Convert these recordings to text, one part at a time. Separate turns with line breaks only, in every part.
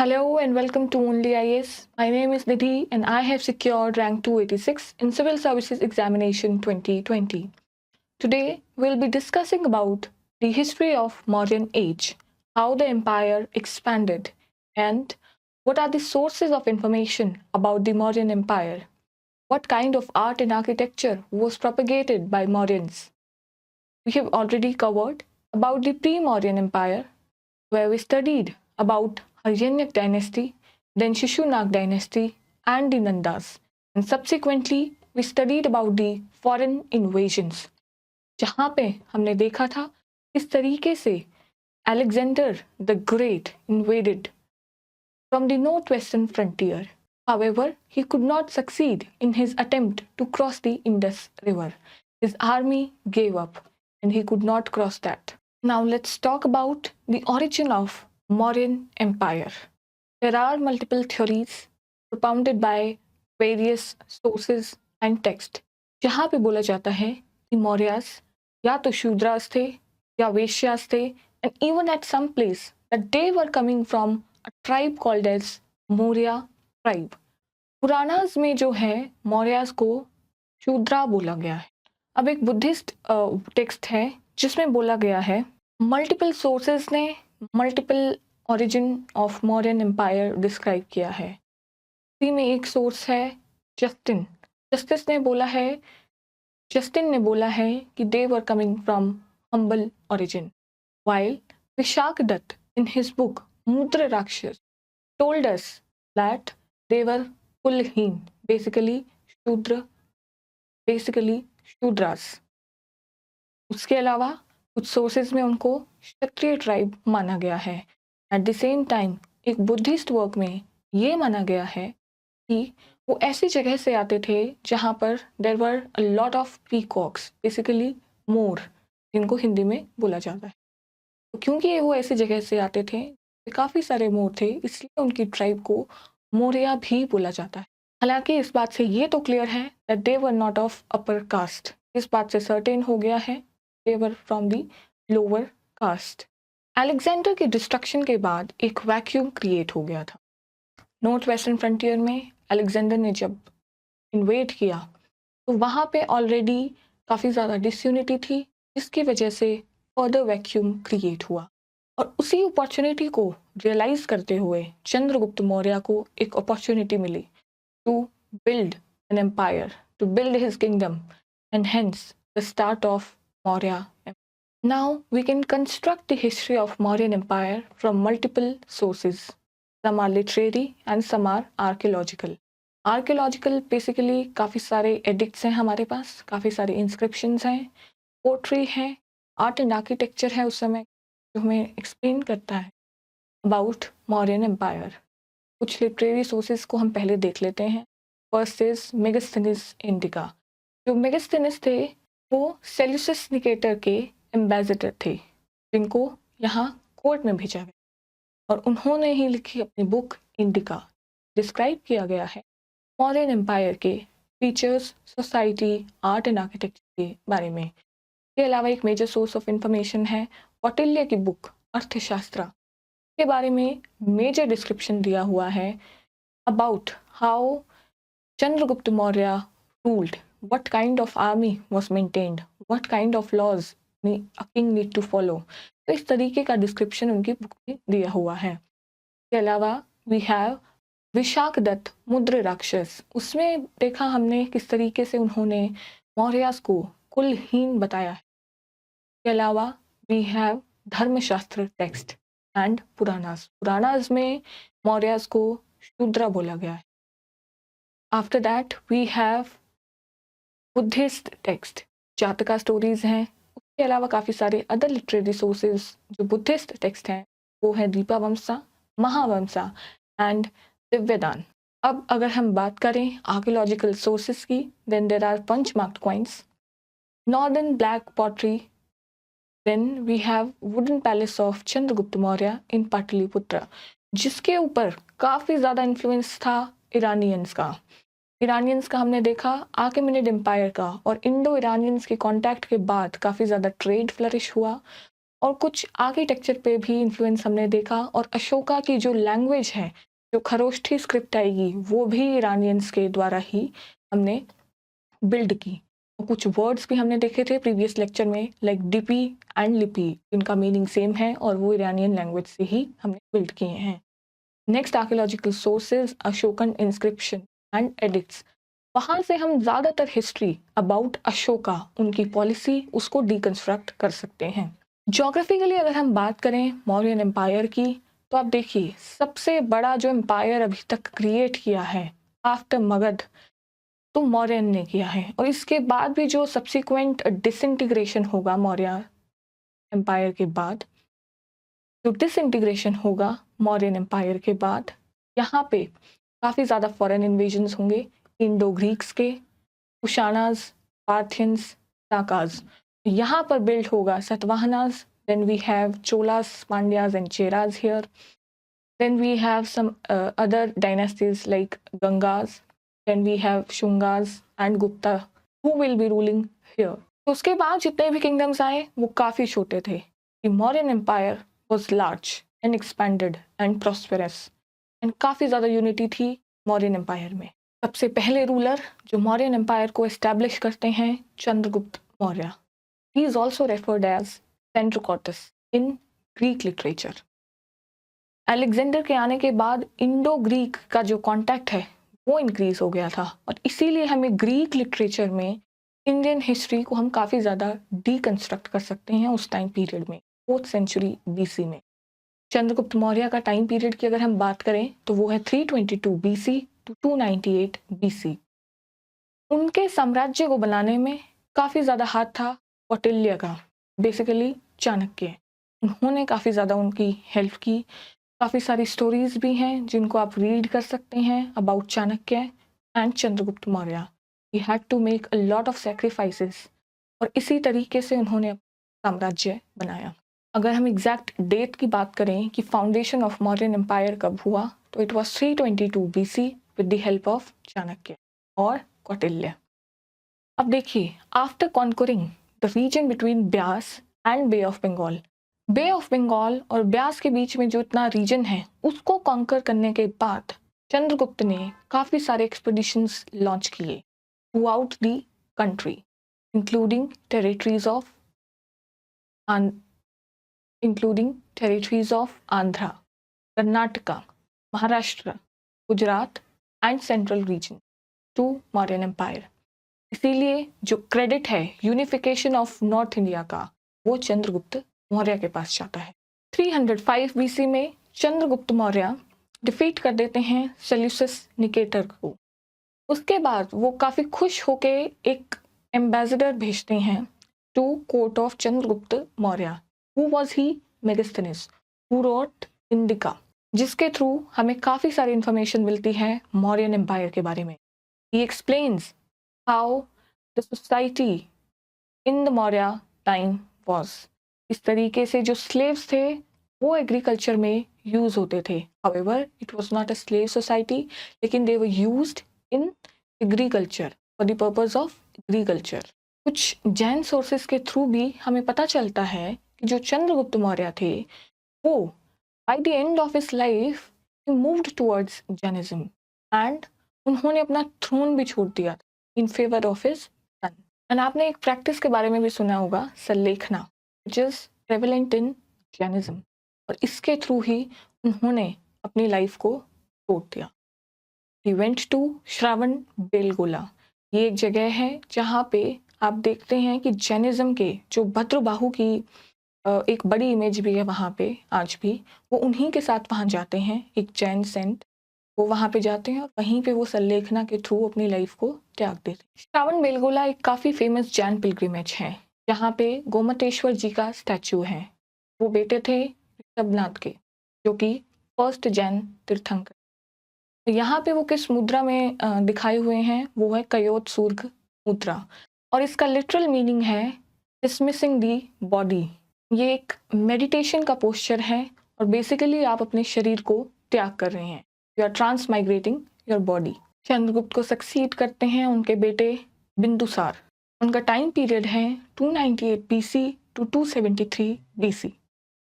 Hello and welcome to Only IS. My name is Nidhi and I have secured rank 286 in Civil Services Examination 2020. Today we'll be discussing about the history of Mauryan age, how the empire expanded, and what are the sources of information about the Mauryan Empire. What kind of art and architecture was propagated by Mauryans? We have already covered about the pre-Mauryan Empire, where we studied about Haryanyak dynasty, then Shishunag dynasty, and the Nandas. And subsequently, we studied about the foreign invasions, जहाँ पे हमने देखा था किस तरीके से Alexander the Great invaded from the northwestern frontier. However, he could not succeed in his attempt to cross the Indus River. His army gave up and he could not cross that. Now let's talk about the origin of Mauryan Empire. There are multiple theories propounded by various sources and texts. जहाँ पे बोला जाता है कि मौर्यास या तो शूद्रास थे या वेश्यास थे, and even at some place that they were coming from a tribe called as Maurya tribe. Puranas में जो है मौर्यास को शूद्रा बोला गया है. अब एक बुद्धिस्ट टेक्स्ट है जिसमें बोला गया है, मल्टीपल सोर्सेस ने multiple origin of Mauryan empire describe किया है. इसी में एक सोर्स है जस्टिन. जस्टिन ने बोला है कि they were coming from humble origin, while Vishakhadatta in his book Mudra Rakshas told us that they were Kulheen, basically Shudras. उसके अलावा कुछ सोर्सेज में उनको क्षत्रिय ट्राइब माना गया है. एट द सेम टाइम एक बुद्धिस्ट वर्क में ये माना गया है कि वो ऐसी जगह से आते थे जहाँ पर there were a lot of peacocks, basically मोर, जिनको हिंदी में बोला जाता है. तो क्योंकि वो ऐसी जगह से आते थे, काफ़ी सारे मोर थे, इसलिए उनकी ट्राइब को मौर्या भी बोला जाता है. हालांकि इस बात से ये तो क्लियर है that they were not of upper caste. इस बात से सर्टेन हो गया है they were from the lower caste. Alexander के डिस्ट्रक्शन के बाद एक वैक्यूम क्रिएट हो गया था. नॉर्थ वेस्टर्न फ्रंटियर में अलेक्जेंडर ने जब इन्वेड किया तो वहाँ पे ऑलरेडी काफ़ी ज़्यादा डिसयूनिटी थी, जिसकी वजह से फर्दर वैक्यूम क्रिएट हुआ. और उसी अपॉर्चुनिटी को रियलाइज करते हुए चंद्रगुप्त मौर्य को एक अपॉर्चुनिटी मिली to build an empire, to build his kingdom, and hence the start of Maurya Empire. Now we can construct the history of Mauryan Empire from multiple sources. Some are literary and some are archaeological. Archaeological basically काफ़ी सारे edicts हैं हमारे पास, काफ़ी सारे inscriptions हैं, poetry है, art and architecture है उस समय जो हमें explain करता है about Mauryan Empire. कुछ लिटरेरी सोर्सेज को हम पहले देख लेते हैं. First is Megasthenes indica. जो मेगास्थनीज थे वो सेल्यूसिस निकेटर के एम्बेसडर थे, जिनको यहाँ कोर्ट में भेजा गया और उन्होंने ही लिखी अपनी बुक इंडिका. डिस्क्राइब किया गया है मौर्यन एम्पायर के features, society, art and architecture के बारे में. इसके अलावा एक मेजर सोर्स ऑफ इंफॉर्मेशन है कौटिल्य की बुक अर्थशास्त्र के बारे में. मेजर डिस्क्रिप्शन दिया हुआ है about how Chandragupta Maurya ruled, what kind of army was maintained, what kind of laws a king need to follow. तो इस तरीके का डिस्क्रिप्शन उनकी बुक में दिया हुआ है. इसके अलावा वी हैव विशाखदत्त मुद्र राक्षस. उसमें देखा हमने किस तरीके से उन्होंने मौर्यास को कुलहीन बताया है. इसके अलावा we have Dharmashastra text and Puranas में मौर्यास को शूद्रा बोला गया है. After that we have Buddhist text, Jataka stories हैं. उसके अलावा काफ़ी सारे अदर लिटरेरी सोर्सेज जो बुद्धिस्ट टेक्स्ट हैं वो है दीपावंसा, महावंसा एंड दिव्यदान. अब अगर हम बात करें आर्कियोलॉजिकल सोर्सेज की, then there are punch marked coins, northern black pottery. Then we have wooden palace of Chandragupta Maurya in Pataliputra, जिसके ऊपर काफ़ी ज़्यादा इन्फ्लुएंस था इरानियंस का. हमने देखा आर्केमिनिड एम्पायर का, और इंडो इरानियंस के कांटेक्ट के बाद काफ़ी ज़्यादा ट्रेड फ्लरिश हुआ. और कुछ आर्किटेक्चर पे भी इन्फ्लुएंस हमने देखा, और अशोका की जो लैंग्वेज है, जो खरोष्ठी स्क्रिप्ट आएगी, वो भी ईरानियंस के द्वारा ही हमने बिल्ड की। और कुछ वर्ड्स भी हमने देखे थे प्रीवियस लेक्चर में, लाइक डिपी एंड लिपि, इनका मीनिंग सेम है और वो ईरानियन लैंग्वेज से ही हमने बिल्ड किए हैं। Next archaeological sources, Ashokan inscription and addicts. वहाँ से हम ज़्यादातर हिस्ट्री अबाउट अशोका, उनकी पॉलिसी, उसको डिकंस्ट्रक्ट कर सकते हैं। ज्योग्राफिकली अगर हम बात करें मौर्यन एम्पायर की, तो आप देखिए सबसे बड़ा जो एम्पायर अभी तक क्रिएट किया है आफ्टर मगध, तो मौर्यन ने किया है। और इसके बाद भी जो सब्सिक्वेंट डिसइंटीग्रेशन होगा मौर्य एम्पायर के बाद, जो डिसइंटीग्रेशन होगा मौर्यन एम्पायर के बाद, यहाँ पे काफ़ी ज़्यादा फॉरेन इन्वेजन्स होंगे, इंडो ग्रीक्स के, कुशानाज, पार्थियंस, साकाज। यहाँ पर बिल्ड होगा Satavahanas, then we have Cholas, Pandyas and Cheras here, then we have some other dynasties like Gangas, then we have Shungas and Gupta who will be ruling here. तो उसके बाद जितने भी किंगडम्स आए वो काफ़ी छोटे थे। The Mauryan empire was large and expanded and prosperous, and काफ़ी ज़्यादा यूनिटी थी मौर्यन एम्पायर में। सबसे पहले रूलर जो मौर्यन एम्पायर को एस्टैब्लिश करते हैं, Chandragupta Maurya. He is also referred as Sandrocottus in Greek literature. Alexander के आने के बाद इंडो ग्रीक का जो कॉन्टैक्ट है वो इंक्रीज हो गया था, और इसीलिए हमें ग्रीक लिटरेचर में इंडियन हिस्ट्री को हम काफ़ी ज़्यादा डिकंस्ट्रक्ट कर सकते हैं उस टाइम पीरियड में, 4th सेंचुरी BC में। चंद्रगुप्त मौर्य का टाइम पीरियड की अगर हम बात करें तो वो है 322 BC to 298 BC। उनके साम्राज्य को बनाने में काफ़ी ज़्यादा हाथ था कौटिल्य का, बेसिकली चाणक्य। उन्होंने काफ़ी ज़्यादा उनकी हेल्प की। काफ़ी सारी स्टोरीज भी हैं जिनको आप रीड कर सकते हैं about Chanakya and Chandragupta Maurya. He had to make a lot of sacrifices, और इसी तरीके से उन्होंने साम्राज्य बनाया। अगर हम एग्जैक्ट डेट की बात करें कि फाउंडेशन ऑफ मौर्यन एम्पायर कब हुआ, तो it was 322 BC with the help of Chanakya और कौटिल्य। अब देखिए, after conquering the region between Beas and bay of Bengal, bay of Bengal और ब्यास के बीच में जो इतना रीजन है उसको कॉन्कर करने के बाद चंद्रगुप्त ने काफ़ी सारे एक्सपेडिशंस लॉन्च किए throughout the country, including territories of Andhra, Karnataka, Maharashtra, Gujarat and central region to Mauryan empire. इसीलिए जो क्रेडिट है यूनिफिकेशन ऑफ नॉर्थ इंडिया का, वो चंद्रगुप्त मौर्य के पास जाता है। 305 BC में चंद्रगुप्त मौर्य डिफीट कर देते हैं सेल्यूसिस निकेटर को। उसके बाद वो काफ़ी खुश होके एक एम्बेसडर भेजते हैं to court of Chandragupta Maurya. Who was he? Megasthenes, who wrote Indica, जिसके थ्रू हमें काफ़ी सारी इंफॉर्मेशन मिलती है मौर्यन एम्पायर के बारे में। ही explains how the society in the Maurya time was. इस तरीके से जो स्लेव्स थे वो एग्रीकल्चर में यूज होते थे। However it was not a slave society, लेकिन they were used in agriculture for the purpose of agriculture. कुछ जैन सोर्सेस के थ्रू भी हमें पता चलता है कि जो चंद्रगुप्त मौर्य थे वो by the end of his life he moved towards Jainism, and उन्होंने अपना थ्रोन भी छोड़ दिया in favour of his son. And आपने एक प्रैक्टिस के बारे में भी सुना होगा, Sallekhana, which is prevalent in Jainism, और इसके थ्रू ही उन्होंने अपनी लाइफ को छोड़ दिया। He went to Shravanabelagola. ये एक जगह है जहाँ पे आप देखते हैं कि जैनिज्म के जो भद्रबाहु की एक बड़ी इमेज भी है वहाँ पे आज भी, वो उन्हीं के साथ वहाँ जाते हैं, एक जैन सेंट, वो वहाँ पे जाते हैं और वहीं पे वो सल्लेखना के थ्रू अपनी लाइफ को त्याग देते हैं। श्रावण बेलगोला एक काफ़ी फेमस जैन पिलग्रिमेज है, यहाँ पे गोमतेश्वर जी का स्टैचू है। वो बेटे थे ऋषभनाथ के, जो कि फर्स्ट जैन तीर्थंकर। यहाँ पे वो किस मुद्रा में दिखाए हुए हैं, वो है कयोत सूर्ग मुद्रा, और इसका लिटरल मीनिंग है डिसमिसिंग दी बॉडी। ये एक मेडिटेशन का पोस्चर है, और बेसिकली आप अपने शरीर को त्याग कर रहे हैं, you are transmigrating your body. Chandragupta को सक्सीड करते हैं उनके बेटे बिंदुसार। उनका टाइम पीरियड है 298 BC टू 273 BC।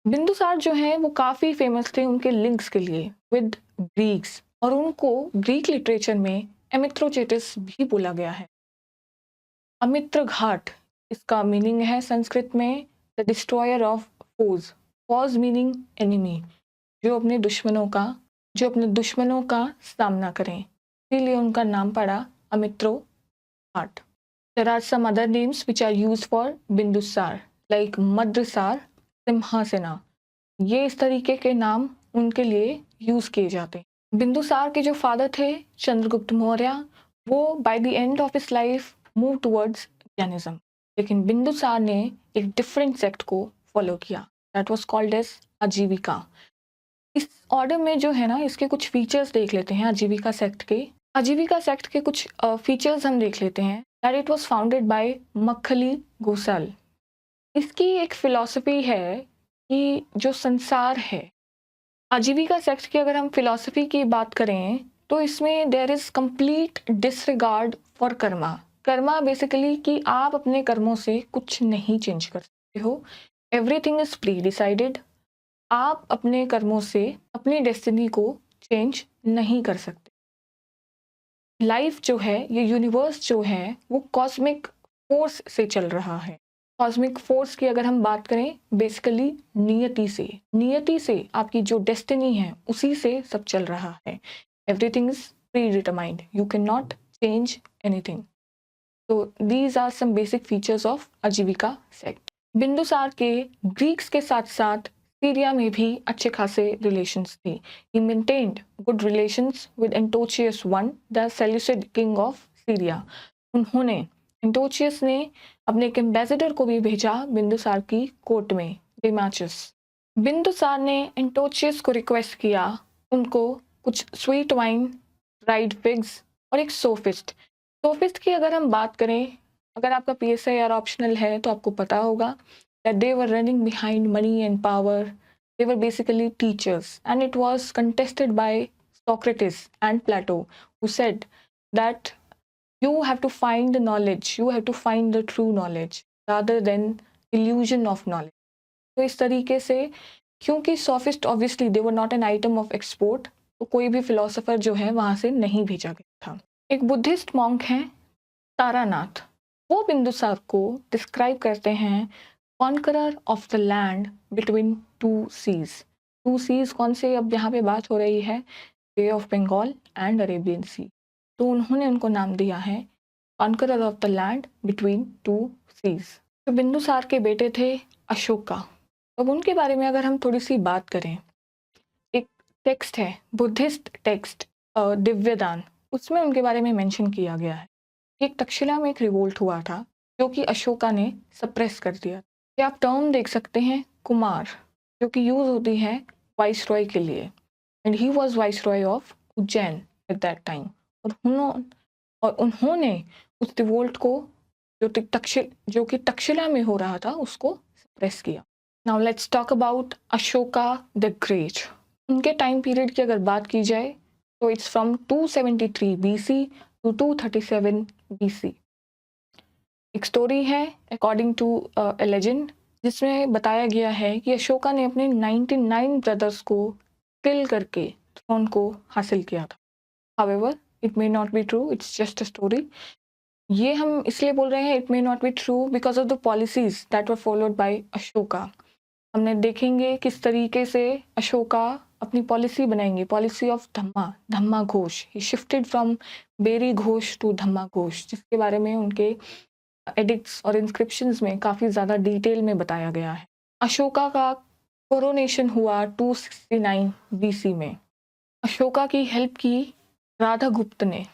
बिंदुसार जो हैं वो काफ़ी फेमस थे उनके लिंक्स के लिए विद ग्रीक्स, और उनको ग्रीक लिटरेचर में एमिथ्रोचेटिस भी बोला गया है। अमित्र घाट, इसका मीनिंग है संस्कृत में the destroyer of foes. Foes meaning enemy, जो अपने दुश्मनों का सामना करें, इसीलिए उनका नाम पड़ा Amitraghata. There are some other names which are used for Bindusara like Madrasara, Simhasana. ये इस तरीके के नाम उनके लिए यूज किए जाते हैं। बिंदुसार के जो फादर थे चंद्रगुप्त मौर्य, वो by the end of his life move towards Jainism, लेकिन बिंदुसार ने एक डिफरेंट सेक्ट को फॉलो किया, दैट वाज कॉल्ड एज आजीविका। इस ऑर्डर में जो है ना, इसके कुछ फीचर्स देख लेते हैं आजीविका सेक्ट के। आजीविका सेक्ट के कुछ फीचर्स हम देख लेते हैं। That it was founded by Makkhali Gosal. इसकी एक फिलॉसफी है कि जो संसार है, आजीविका सेक्ट की अगर हम फिलॉसफी की बात करें तो इसमें there is complete disregard for karma. Karma basically कि आप अपने कर्मों से कुछ नहीं चेंज कर सकते हो, एवरीथिंग इज प्री डिसाइडेड। आप अपने कर्मों से अपनी डेस्टिनी को चेंज नहीं कर सकते। लाइफ जो है, ये यूनिवर्स जो है, वो कॉस्मिक फोर्स से चल रहा है। कॉस्मिक फोर्स की अगर हम बात करें, बेसिकली नियति से आपकी जो डेस्टिनी है उसी से सब चल रहा है। Everything is pre determined, you can not change anything. तो these are some basic features of Ajivika sect. Bindusara के ग्रीक्स के साथ साथ सीरिया में भी अच्छे खासे रिलेशंस थे। He maintained good relations with Antiochus one, the Seleucid king of Syria. उन्होंने, एंटोचियस ने अपने एक एम्बेसडर को भी भेजा बिंदुसार की कोर्ट में, डेमाचस। बिंदुसार ने एंटोचियस को रिक्वेस्ट किया उनको कुछ स्वीट वाइन, ड्राइड फिग्स और एक सोफिस्ट। सोफिस्ट की अगर हम बात करें, अगर आपका PSI और ऑप्शनल है तो आपको पता होगा that they were running behind money and power. They were basically teachers, and it was contested by Socrates and Plato, who said that you have to find the knowledge, you have to find the true knowledge rather than illusion of knowledge. तो इस तरीके से, क्योंकि sophist obviously they were not an item of export, तो कोई भी philosopher जो है वहां से नहीं भेजा गया था। एक बुद्धिस्ट मॉन्क हैं तारानाथ, वो बिंदुसार को डिस्क्राइब करते हैं conqueror of the land between two seas. Two seas कौन से, अब यहाँ पे बात हो रही है bay of Bengal and Arabian sea. तो उन्होंने उनको नाम दिया है conqueror of the land between two seas. तो बिंदुसार के बेटे थे अशोका। अब उनके बारे में अगर हम थोड़ी सी बात करें, एक टेक्स्ट है बुद्धिस्ट टेक्स्ट दिव्यदान, उसमें उनके बारे में मेंशन किया गया है। एक तक्षशिला में एक रिवोल्ट हुआ था जो कि अशोका ने सप्रेस कर दिया। ये आप टर्म देख सकते हैं कुमार, जो कि यूज होती है वाइसरॉय के लिए, and he was viceroy of Ujjain at that time. और उन्होंने उस रिवोल्ट को जो कि तक्षशिला में हो रहा था उसको सप्रेस किया। Now let's talk about Ashoka the great. उनके टाइम पीरियड की अगर बात की जाए तो it's from 273 BC to 237 BC। एक स्टोरी है अकॉर्डिंग टू अ लेजेंड, जिसमें बताया गया है कि अशोका ने अपने 99 ब्रदर्स को किल करके थ्रोन को हासिल किया था। However it may not be true, it's just a story. ये हम इसलिए बोल रहे हैं it may not be true because of the policies that were followed by Ashoka. हमने देखेंगे किस तरीके से अशोका अपनी पॉलिसी बनाएंगे, policy of Dhamma Ghosh. He shifted from Bheri Ghosh to Dhamma Ghosh, जिसके बारे में उनके एडिक्ट्स और इंस्क्रिप्शंस में काफ़ी ज़्यादा डिटेल में बताया गया है। अशोका का कोरोनेशन हुआ 269 BC में। अशोका की हेल्प की राधा गुप्त ने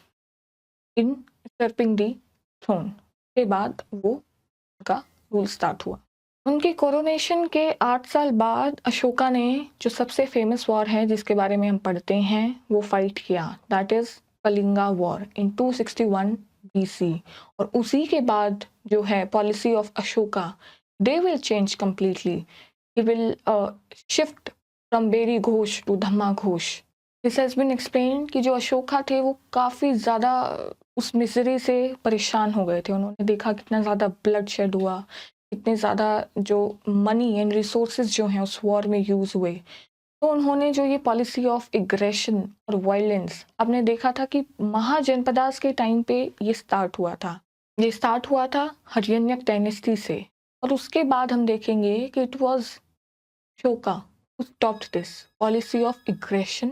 इन सर्पिंग दी थ्रोन के बाद वो उनका रूल स्टार्ट हुआ। उनके कोरोनेशन के 8 साल बाद अशोका ने जो सबसे फेमस वॉर है जिसके बारे में हम पढ़ते हैं वो फाइट किया, that is Kalinga war in 261 BC। और उसी के बाद जो है policy of Ashoka, they will change completely. He will shift from Bheri Ghosh to Dhamma Ghosh. This has been explain कि जो अशोका थे वो काफ़ी ज़्यादा उस मिजरी से परेशान हो गए थे। उन्होंने देखा कितना ज़्यादा ब्लड शेड हुआ, इतने ज़्यादा जो मनी एंड रिसोर्सेज जो हैं उस वॉर में यूज़ हुए, तो उन्होंने जो ये पॉलिसी ऑफ एग्रेशन और वायलेंस, आपने देखा था कि महाजनपदास के टाइम पे ये स्टार्ट हुआ था। ये स्टार्ट हुआ था हर्यन्यक डायनेस्टी से, और उसके बाद हम देखेंगे कि it was Ashoka who stopped this policy of aggression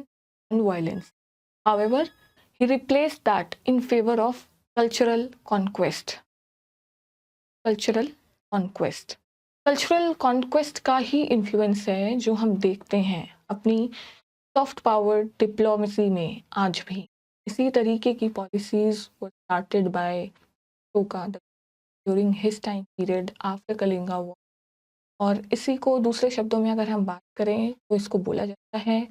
and violence. However, he replaced that in favor of cultural conquest. Cultural conquest, cultural conquest का ही इन्फ्लुएंस है जो हम देखते हैं अपनी सॉफ्ट पावर डिप्लोमेसी में आज भी। इसी तरीके की policies were started by Ashoka during his time period after Kalinga war. और इसी को दूसरे शब्दों में अगर हम बात करें तो इसको बोला जाता है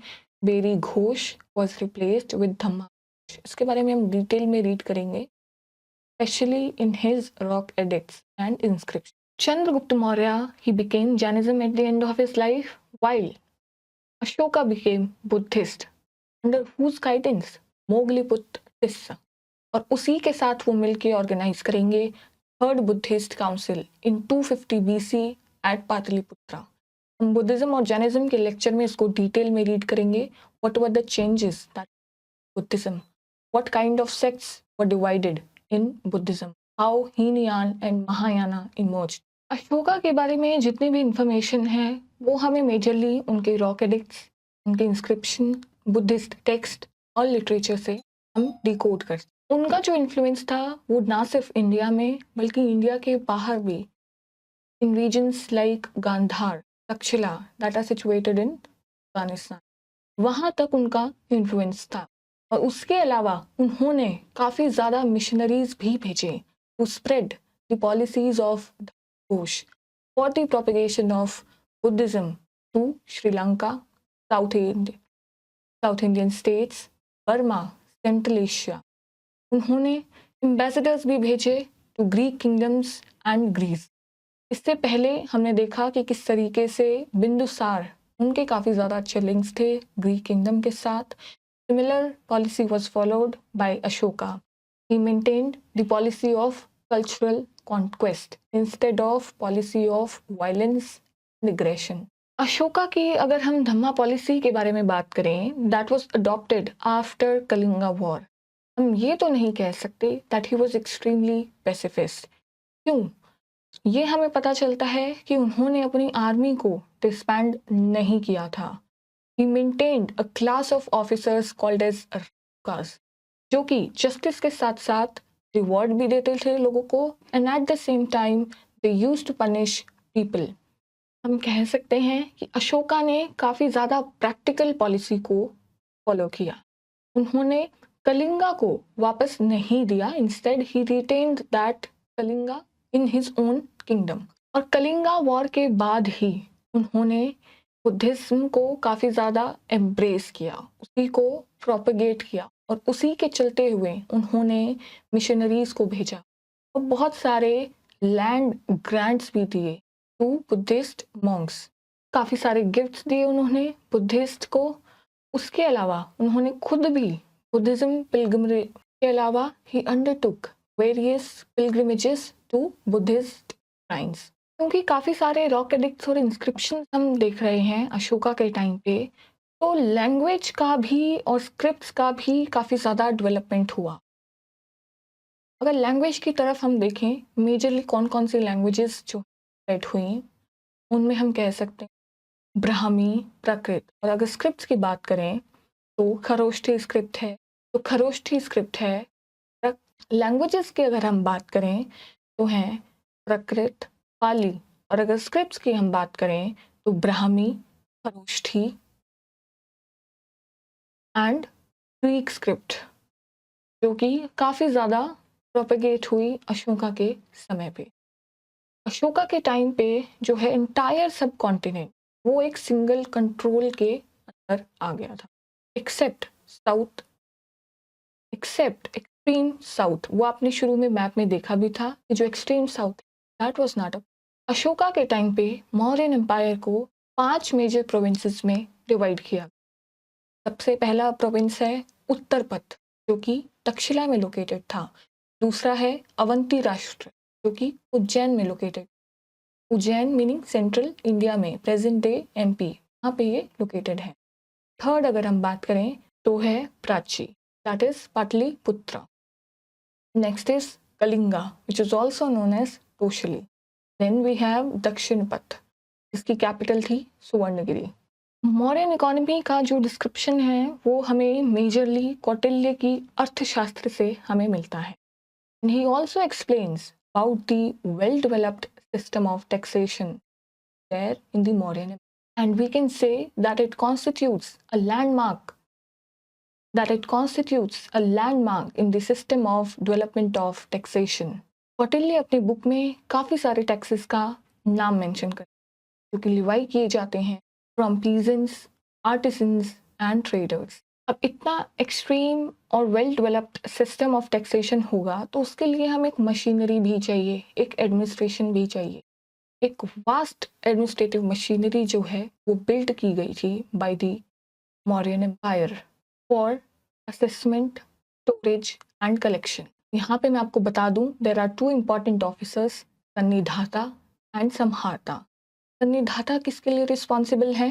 Bheri Ghosh was replaced with Dhamma Ghosh. इसके बारे में हम डिटेल में रीड करेंगे, especially in his rock edicts and inscriptions. Chandragupta Maurya, he became Jainism at the end of his life, while Ashoka became Buddhist, under whose guidance Mogliput Tissa. और उसी के साथ वो मिलके ऑर्गेनाइज करेंगे थर्ड बुद्धिस्ट काउंसिल इन 250 BC eight Pataliputra. हम Buddhism और Jainism के लेक्चर में इसको डिटेल में रीड करेंगे। What were the changes that Buddhism, what kind of sects were divided in Buddhism, how Hinayan and Mahayana emerged. Ashoka के बारे में जितनी भी इंफॉर्मेशन है वो हमें मेजरली उनके रॉक एडिक्ट्स, उनके इंस्क्रिप्शन, बुद्धिस्ट टेक्स्ट और लिटरेचर से हम डिकोड करते। उनका जो इन्फ्लुएंस था वो ना सिर्फ इंडिया में बल्कि इंडिया के बाहर भी, in regions like Gandhara, Taxila that are situated in Afghanistan, वहाँ तक उनका इन्फ्लुएंस था। और उसके अलावा उन्होंने काफ़ी ज़्यादा मिशनरीज भी भेजे to spread the policies of Ghosh for the propagation of Buddhism to Sri Lanka, south Indian states, Burma, Central Asia. उन्होंने एम्बेसडर्स भी भेजे to Greek kingdoms and Greece. इससे पहले हमने देखा कि किस तरीके से बिंदुसार, उनके काफ़ी ज़्यादा अच्छे लिंक्स थे ग्रीक किंगडम के साथ। Similar policy was followed by Ashoka. He maintained the policy of cultural conquest instead of policy of violence and aggression. Ashoka की अगर हम धम्मा पॉलिसी के बारे में बात करें, that was adopted after Kalinga war, हम ये तो नहीं कह सकते that he was extremely pacifist. क्यों? ये हमें पता चलता है कि उन्होंने अपनी आर्मी को डिस्बैंड नहीं किया था। He maintained a class of officers called as Rakas, जो कि जस्टिस के साथ साथ रिवॉर्ड भी देते थे लोगों को, and at the same time they used to punish people. हम कह सकते हैं कि अशोका ने काफ़ी ज़्यादा प्रैक्टिकल पॉलिसी को फॉलो किया। उन्होंने कलिंगा को वापस नहीं दिया, instead he retained that Kalinga in his own kingdom. और कलिंगा वॉर के बाद ही उन्होंने बुद्धिज्म को काफ़ी ज़्यादा एम्ब्रेस किया, उसी को प्रोपेगेट किया, और उसी के चलते हुए उन्होंने मिशनरीज को भेजा और बहुत सारे लैंड ग्रांट्स भी दिए टू बुद्धिस्ट मॉन्क्स। काफ़ी सारे गिफ्ट्स दिए उन्होंने बुद्धिस्ट को। उसके अलावा उन्होंने खुद भी बुद्धिज्म पिलग्रिमेज के अलावा he undertook various pilgrimages to Buddhist shrines. क्योंकि काफ़ी सारे रॉक एडिक्ट्स और इंस्क्रिप्शन हम देख रहे हैं अशोका के टाइम पे, तो लैंग्वेज का भी और स्क्रिप्ट्स का भी काफ़ी ज़्यादा डेवलपमेंट हुआ। अगर लैंग्वेज की तरफ हम देखें, मेजरली कौन कौन सी लैंग्वेजेस जो सेट हुई, उनमें हम कह सकते हैं ब्राह्मी, प्राकृत। और अगर स्क्रिप्ट्स की बात करें तो खरोष्ठी स्क्रिप्ट है, तो खरोष्ठी स्क्रिप्ट है। लैंग्वेजेस की अगर हम बात करें तो हैं प्राकृत, पाली। और अगर स्क्रिप्ट्स की हम बात करें तो Brahmi, Kharosthi and Greek script, जो कि काफ़ी ज़्यादा प्रोपेगेट हुई अशोका के समय पे। अशोका के टाइम पे जो है इंटायर सब कॉन्टिनेंट वो एक सिंगल कंट्रोल के अंदर आ गया था, एक्सेप्ट एक्सट्रीम साउथ। वो आपने शुरू में मैप में देखा भी था कि जो extreme south that was not a. Ashoka के टाइम पे मौर्यन एम्पायर को 5 मेजर प्रोविंसेस में डिवाइड किया। सबसे पहला प्रोविंस है उत्तरपथ, जो कि तक्षशिला में लोकेटेड था। दूसरा है अवंती राष्ट्र, जो कि उज्जैन में located. Ujjain meaning central India में, प्रेजेंट डे एमपी, वहाँ पे ये लोकेटेड है। थर्ड अगर हम बात करें तो है Prachi, that is Pataliputra. Next is Kalinga which is also known as Tosali. Then we have Dakshinapatha, इसकी कैपिटल थी सुवर्णगिरी। मौर्यन इकोनॉमी का जो डिस्क्रिप्शन है वो हमें मेजरली कौटिल्य की अर्थशास्त्र से हमें मिलता है। And he also explains about the well-developed system of taxation there in the Mauryan Empire. And we can say that it constitutes a landmark in the system of development of taxation. Kautilya अपनी book में काफ़ी सारे taxes का नाम mention करते हैं जो कि लिवाई किए जाते हैं from peasants, artisans and traders. अब इतना एक्सट्रीम और well developed system of taxation होगा तो उसके लिए हम एक मशीनरी भी चाहिए, एक एडमिनिस्ट्रेशन भी चाहिए। एक वास्ट एडमिनिस्ट्रेटिव मशीनरी जो है वो बिल्ड की गई थी by the Mauryan empire for assessment, storage and collection. यहाँ पे मैं आपको बता दूं, there are two important officers, Sannidhata and Samaharta. Sannidhata किसके लिए रिस्पॉन्सिबल है?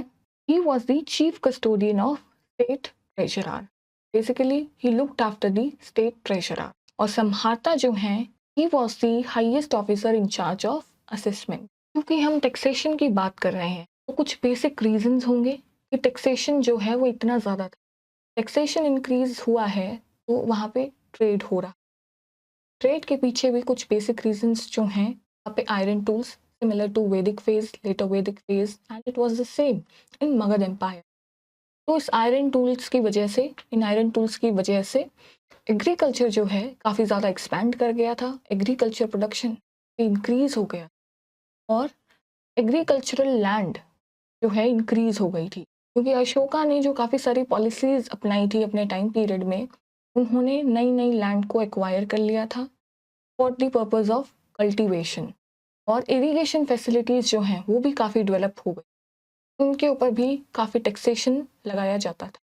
He was the chief custodian of state treasurer. Basically, he looked after the state treasurer. और समहारता जो हैं, he was the highest officer in charge of assessment. क्योंकि हम taxation की बात कर रहे हैं तो कुछ बेसिक रीजंस होंगे कि टैक्सेशन जो है वो इतना ज़्यादा था। टैक्सेशन इंक्रीज हुआ है तो वहाँ पे ट्रेड हो रहा। ट्रेड के पीछे भी कुछ बेसिक रीजंस जो हैं, वहाँ पे iron tools similar to Vedic phase, later Vedic phase, and it was the same in Magadh empire. तो इन आयरन टूल्स की वजह से एग्रीकल्चर जो है काफ़ी ज़्यादा एक्सपैंड कर गया था, एग्रीकल्चर प्रोडक्शन इंक्रीज हो गया और एग्रीकल्चरल लैंड जो है इंक्रीज हो गई थी। क्योंकि अशोका ने जो काफ़ी सारी पॉलिसीज अपनाई थी अपने टाइम पीरियड में, उन्होंने नई नई लैंड को एक्वायर कर लिया था for the purpose of cultivation. और इरिगेशन फैसिलिटीज़ जो हैं वो भी काफ़ी डेवलप हो गई, उनके ऊपर भी काफ़ी टैक्सेशन लगाया जाता था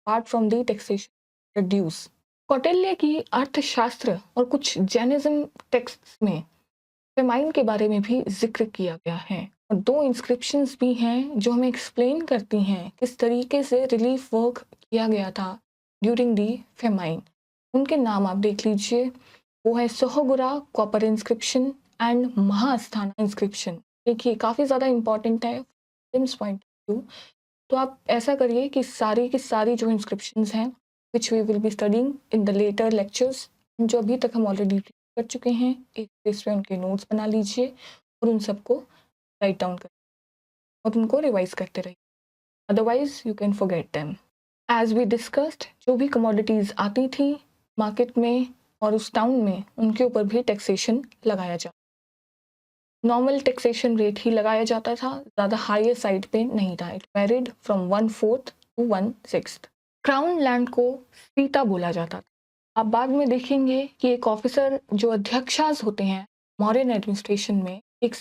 apart from the taxation reduce. Kautilya की अर्थशास्त्र और कुछ जैनिज्म टेक्स्ट में फेमाइन के बारे में भी जिक्र किया गया है और दो इंस्क्रिप्शंस भी हैं जो हमें एक्सप्लेन करती हैं किस तरीके से रिलीफ वर्क किया गया था ड्यूरिंग दी फेमाइन। उनके नाम आप देख लीजिए, वो है सोहगुरा कॉपर इंस्क्रिप्शन एंड महास्थाना इंस्क्रिप्शन। देखिए काफ़ी ज़्यादा इंपॉर्टेंट है पॉइंट ऑफ व्यू। तो आप ऐसा करिए कि सारी की सारी जो इंस्क्रिप्शंस हैं which we will be studying in the later lectures, जो अभी तक हम ऑलरेडी कर चुके हैं, एक पेज पे उनके नोट्स बना लीजिए और उन सबको राइट डाउन कर और उनको रिवाइज करते रहिए, otherwise you can forget them. As we discussed, जो भी कमोडिटीज़ आती थी मार्केट में और उस टाउन में, उनके ऊपर भी टैक्सेशन लगाया जाता, नॉर्मल टैक्सेशन रेट ही लगाया जाता था, ज़्यादा हायर साइड पे नहीं था। It varied from 1/4 to 1/6। Crown land को सीता बोला जाता था। आप बाद में देखेंगे कि एक ऑफिसर जो अध्यक्षास होते हैं मौर्यन एडमिनिस्ट्रेशन में, एक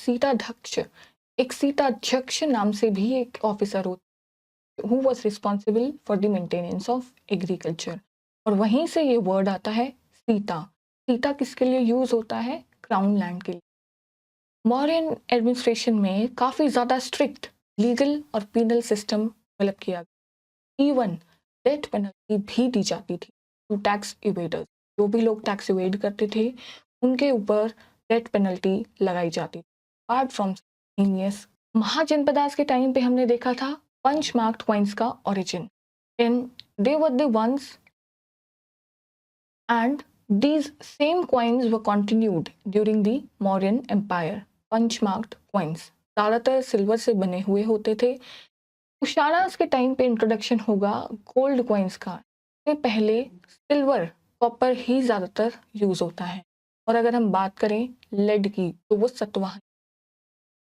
सीताध्यक्ष नाम से भी एक ऑफिसर होता who was responsible for the maintenance of agriculture. और वहीं से ये वर्ड आता है सीता। सीता किसके लिए यूज़ होता है? क्राउन लैंड के लिए। मौर्यन एडमिनिस्ट्रेशन में काफ़ी ज़्यादा स्ट्रिक्ट लीगल और पीनल सिस्टम डेवलप किया गया। इवन डेथ पेनल्टी भी दी जाती थी टू टैक्स इवेडर्स। जो भी लोग टैक्स इवेड करते थे उनके ऊपर डेथ पेनल्टी लगाई जाती थी अपार्ट फ्रॉम हीनियस। महाजनपदास के टाइम पे हमने देखा था पंच मार्क्ड कॉइन्स का origin, and they were the ones and these same coins were continued during the Mauryan Empire. Punch marked coins ज़्यादातर सिल्वर से बने हुए होते थे। कुशाणास के टाइम पे इंट्रोडक्शन होगा गोल्ड कॉइन्स का, इससे पहले सिल्वर, कॉपर ही ज़्यादातर यूज़ होता है। और अगर हम बात करें लेड की तो वो सतवाहन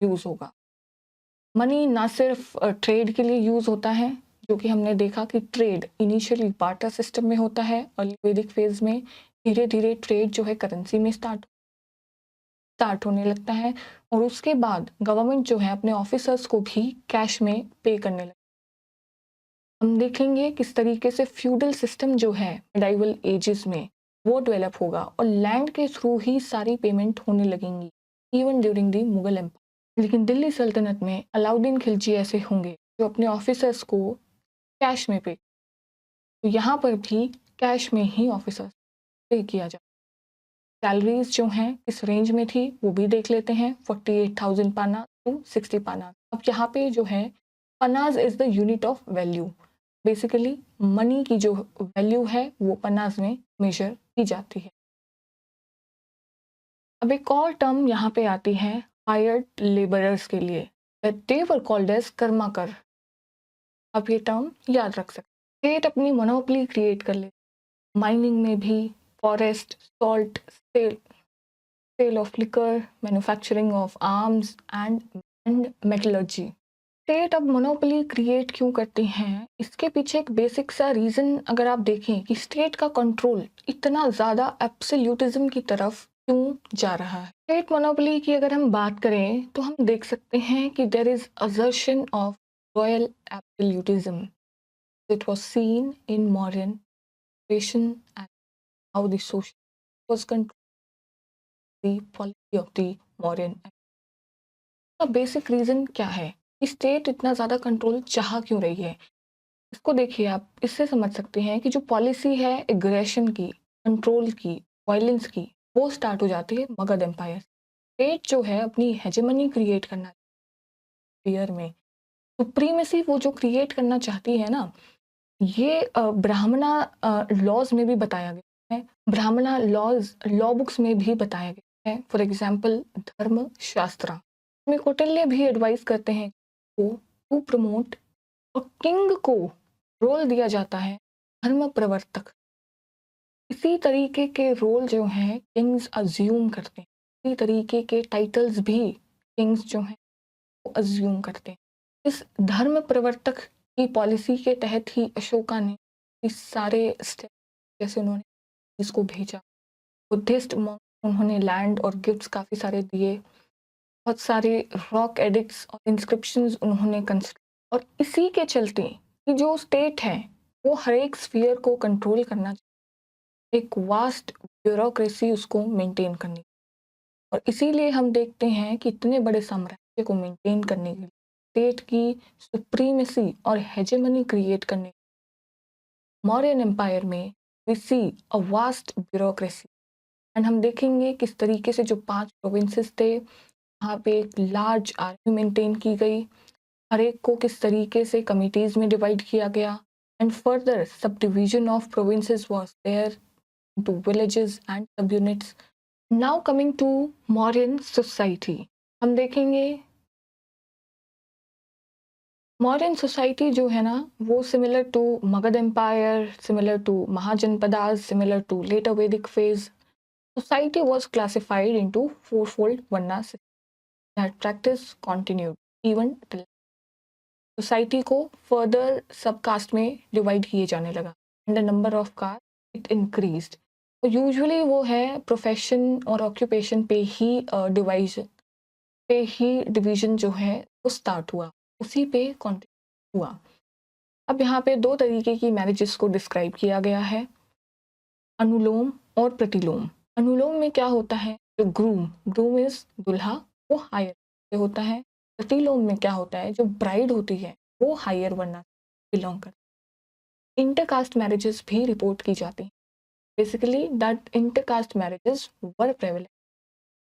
यूज़ होगा। मनी ना सिर्फ ट्रेड के लिए यूज़ होता है, जो कि हमने देखा कि ट्रेड इनिशियली बार्टर सिस्टम में होता है और वैदिक फेज में धीरे धीरे ट्रेड जो है करेंसी में स्टार्ट होने लगता है और उसके बाद गवर्नमेंट जो है अपने ऑफिसर्स को भी कैश में पे करने लगता है। हम देखेंगे किस तरीके से फ्यूडल सिस्टम जो है मिडाइवल एजेस में वो डेवलप होगा और लैंड के थ्रू ही सारी पेमेंट होने लगेंगी even during the Mughal empire. लेकिन दिल्ली सल्तनत में अलाउद्दीन खिलजी ऐसे होंगे जो अपने ऑफिसर्स को कैश में पे, तो यहाँ पर भी कैश में ही ऑफिसर्स पे किया जाए। सैलरीज जो हैं किस रेंज में थी वो भी देख लेते हैं, 48,000 पाना टू 60 पाना। अब यहाँ पे जो है panas is the unit of value, basically money की जो वैल्यू है वो पनाज में मेजर की जाती है। अब एक और टर्म यहाँ पे आती है हायर्ड लेबरर्स के लिए, दे वर कॉल्ड एज कर्माकर। आप ये टर्म याद रख सकते हैं। स्टेट अपनी मोनोपोली क्रिएट कर ले, माइनिंग में भी, forest, salt, sale of liquor, manufacturing of arms and metallurgy. State अब मोनोपोली क्रिएट क्यों करती हैं, इसके पीछे एक बेसिक सा रीज़न अगर आप देखें कि स्टेट का कंट्रोल इतना ज़्यादा एब्सोल्यूटिज्म की तरफ क्यों जा रहा है। स्टेट मोनोपोली की अगर हम बात करें तो हम देख सकते हैं कि there is assertion of royal absolutism, it was seen in modern creation and how the social was controlling the policy of the modern। का बेसिक रीजन क्या है कि स्टेट इतना ज़्यादा कंट्रोल चाह क्यों रही है। इसको देखिए, आप इससे समझ सकते हैं कि जो पॉलिसी है एग्रेशन की, कंट्रोल की, वायलेंस की, वो स्टार्ट हो जाती है मगध एम्पायर। स्टेट जो है अपनी हेजेमनी क्रिएट करना ईयर में, सुप्रीमेसी वो जो क्रिएट करना चाहती है ना, ये ब्राह्मणा लॉज में भी बताया गया है, ब्राह्मणा लॉज लॉ बुक्स में भी बताया गया है। फॉर एग्जाम्पल धर्म शास्त्रा में कौटिल्य भी एडवाइस करते हैं को टू प्रमोट, और किंग को रोल दिया जाता है धर्म प्रवर्तक। इसी तरीके के रोल जो हैं किंग्स अज्यूम करते हैं, इसी तरीके के टाइटल्स भी किंग्स जो हैं वो अज्यूम करते हैं। इस धर्म प्रवर्तक की पॉलिसी के तहत ही अशोका ने इस सारे स्टेप, जैसे उन्होंने इसको भेजा, बुद्धिस्ट मॉन्क उन्होंने लैंड और गिफ्ट्स काफ़ी सारे दिए, बहुत सारे रॉक एडिक्ट्स और इंस्क्रिप्शंस उन्होंने कंस्ट्रक्ट, और इसी के चलते कि जो स्टेट है वो हर एक स्फीयर को कंट्रोल करना, एक वास्ट ब्यूरोक्रेसी उसको मेंटेन करनी, और इसीलिए हम देखते हैं कि इतने बड़े साम्राज्य को मेंटेन करने के लिए, स्टेट की सुप्रीमेसी और हेजेमनी क्रिएट करने, मौर्यन एम्पायर में we see a vast bureaucracy. And हम देखेंगे किस तरीके से जो 5 प्रोविंसेस थे वहाँ पे एक लार्ज आर्मी मेंटेन की गई, हर एक को किस तरीके से कमिटीज में डिवाइड किया गया, and further sub division of provinces was there to villages and sub units. Now coming to modern society, हम देखेंगे मॉडर्न सोसाइटी जो है ना वो similar to Magadha empire, similar to Mahajanapadas, similar to later Vedic phase. Society was classified into fourfold varna system. That practice continued even till society को further sub caste में divide किए जाने लगा, and the number of caste it increased. तो usually वो है profession और occupation पे ही डिवीजन जो है वो स्टार्ट हुआ, उसी पे कंटिन्यू हुआ। अब यहाँ पे 2 तरीके की मैरिजेस को डिस्क्राइब किया गया है, अनुलोम और प्रतिलोम। अनुलोम में क्या होता है, जो ग्रूम इज दुल्हा, वो हायर होता है। प्रतिलोम में क्या होता है, जो ब्राइड होती है वो हायर वर्ना बिलोंग करती है। इंटरकास्ट मैरिजेस भी रिपोर्ट की जाती हैं। Basically that intercaste marriages were prevalent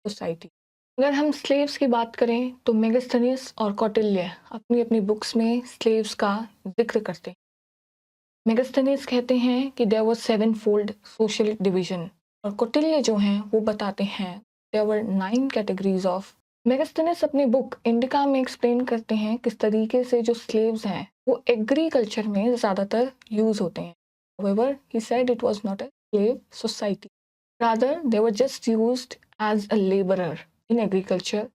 society. अगर हम स्लेव्स की बात करें तो मेगास्थनीज और कौटिल्य अपनी अपनी बुक्स में स्लेव्स का जिक्र करते हैं। मेगास्थनीज कहते हैं कि there was 7 fold social division, और कौटिल्य जो हैं वो बताते हैं there were 9 categories of. Megasthenes अपनी बुक इंडिका में एक्सप्लेन करते हैं किस तरीके से जो स्लेव्स हैं वो एग्रीकल्चर में ज़्यादातर यूज होते हैं। However, he said it was not a slave society. Rather, they were just used as a laborer in agriculture.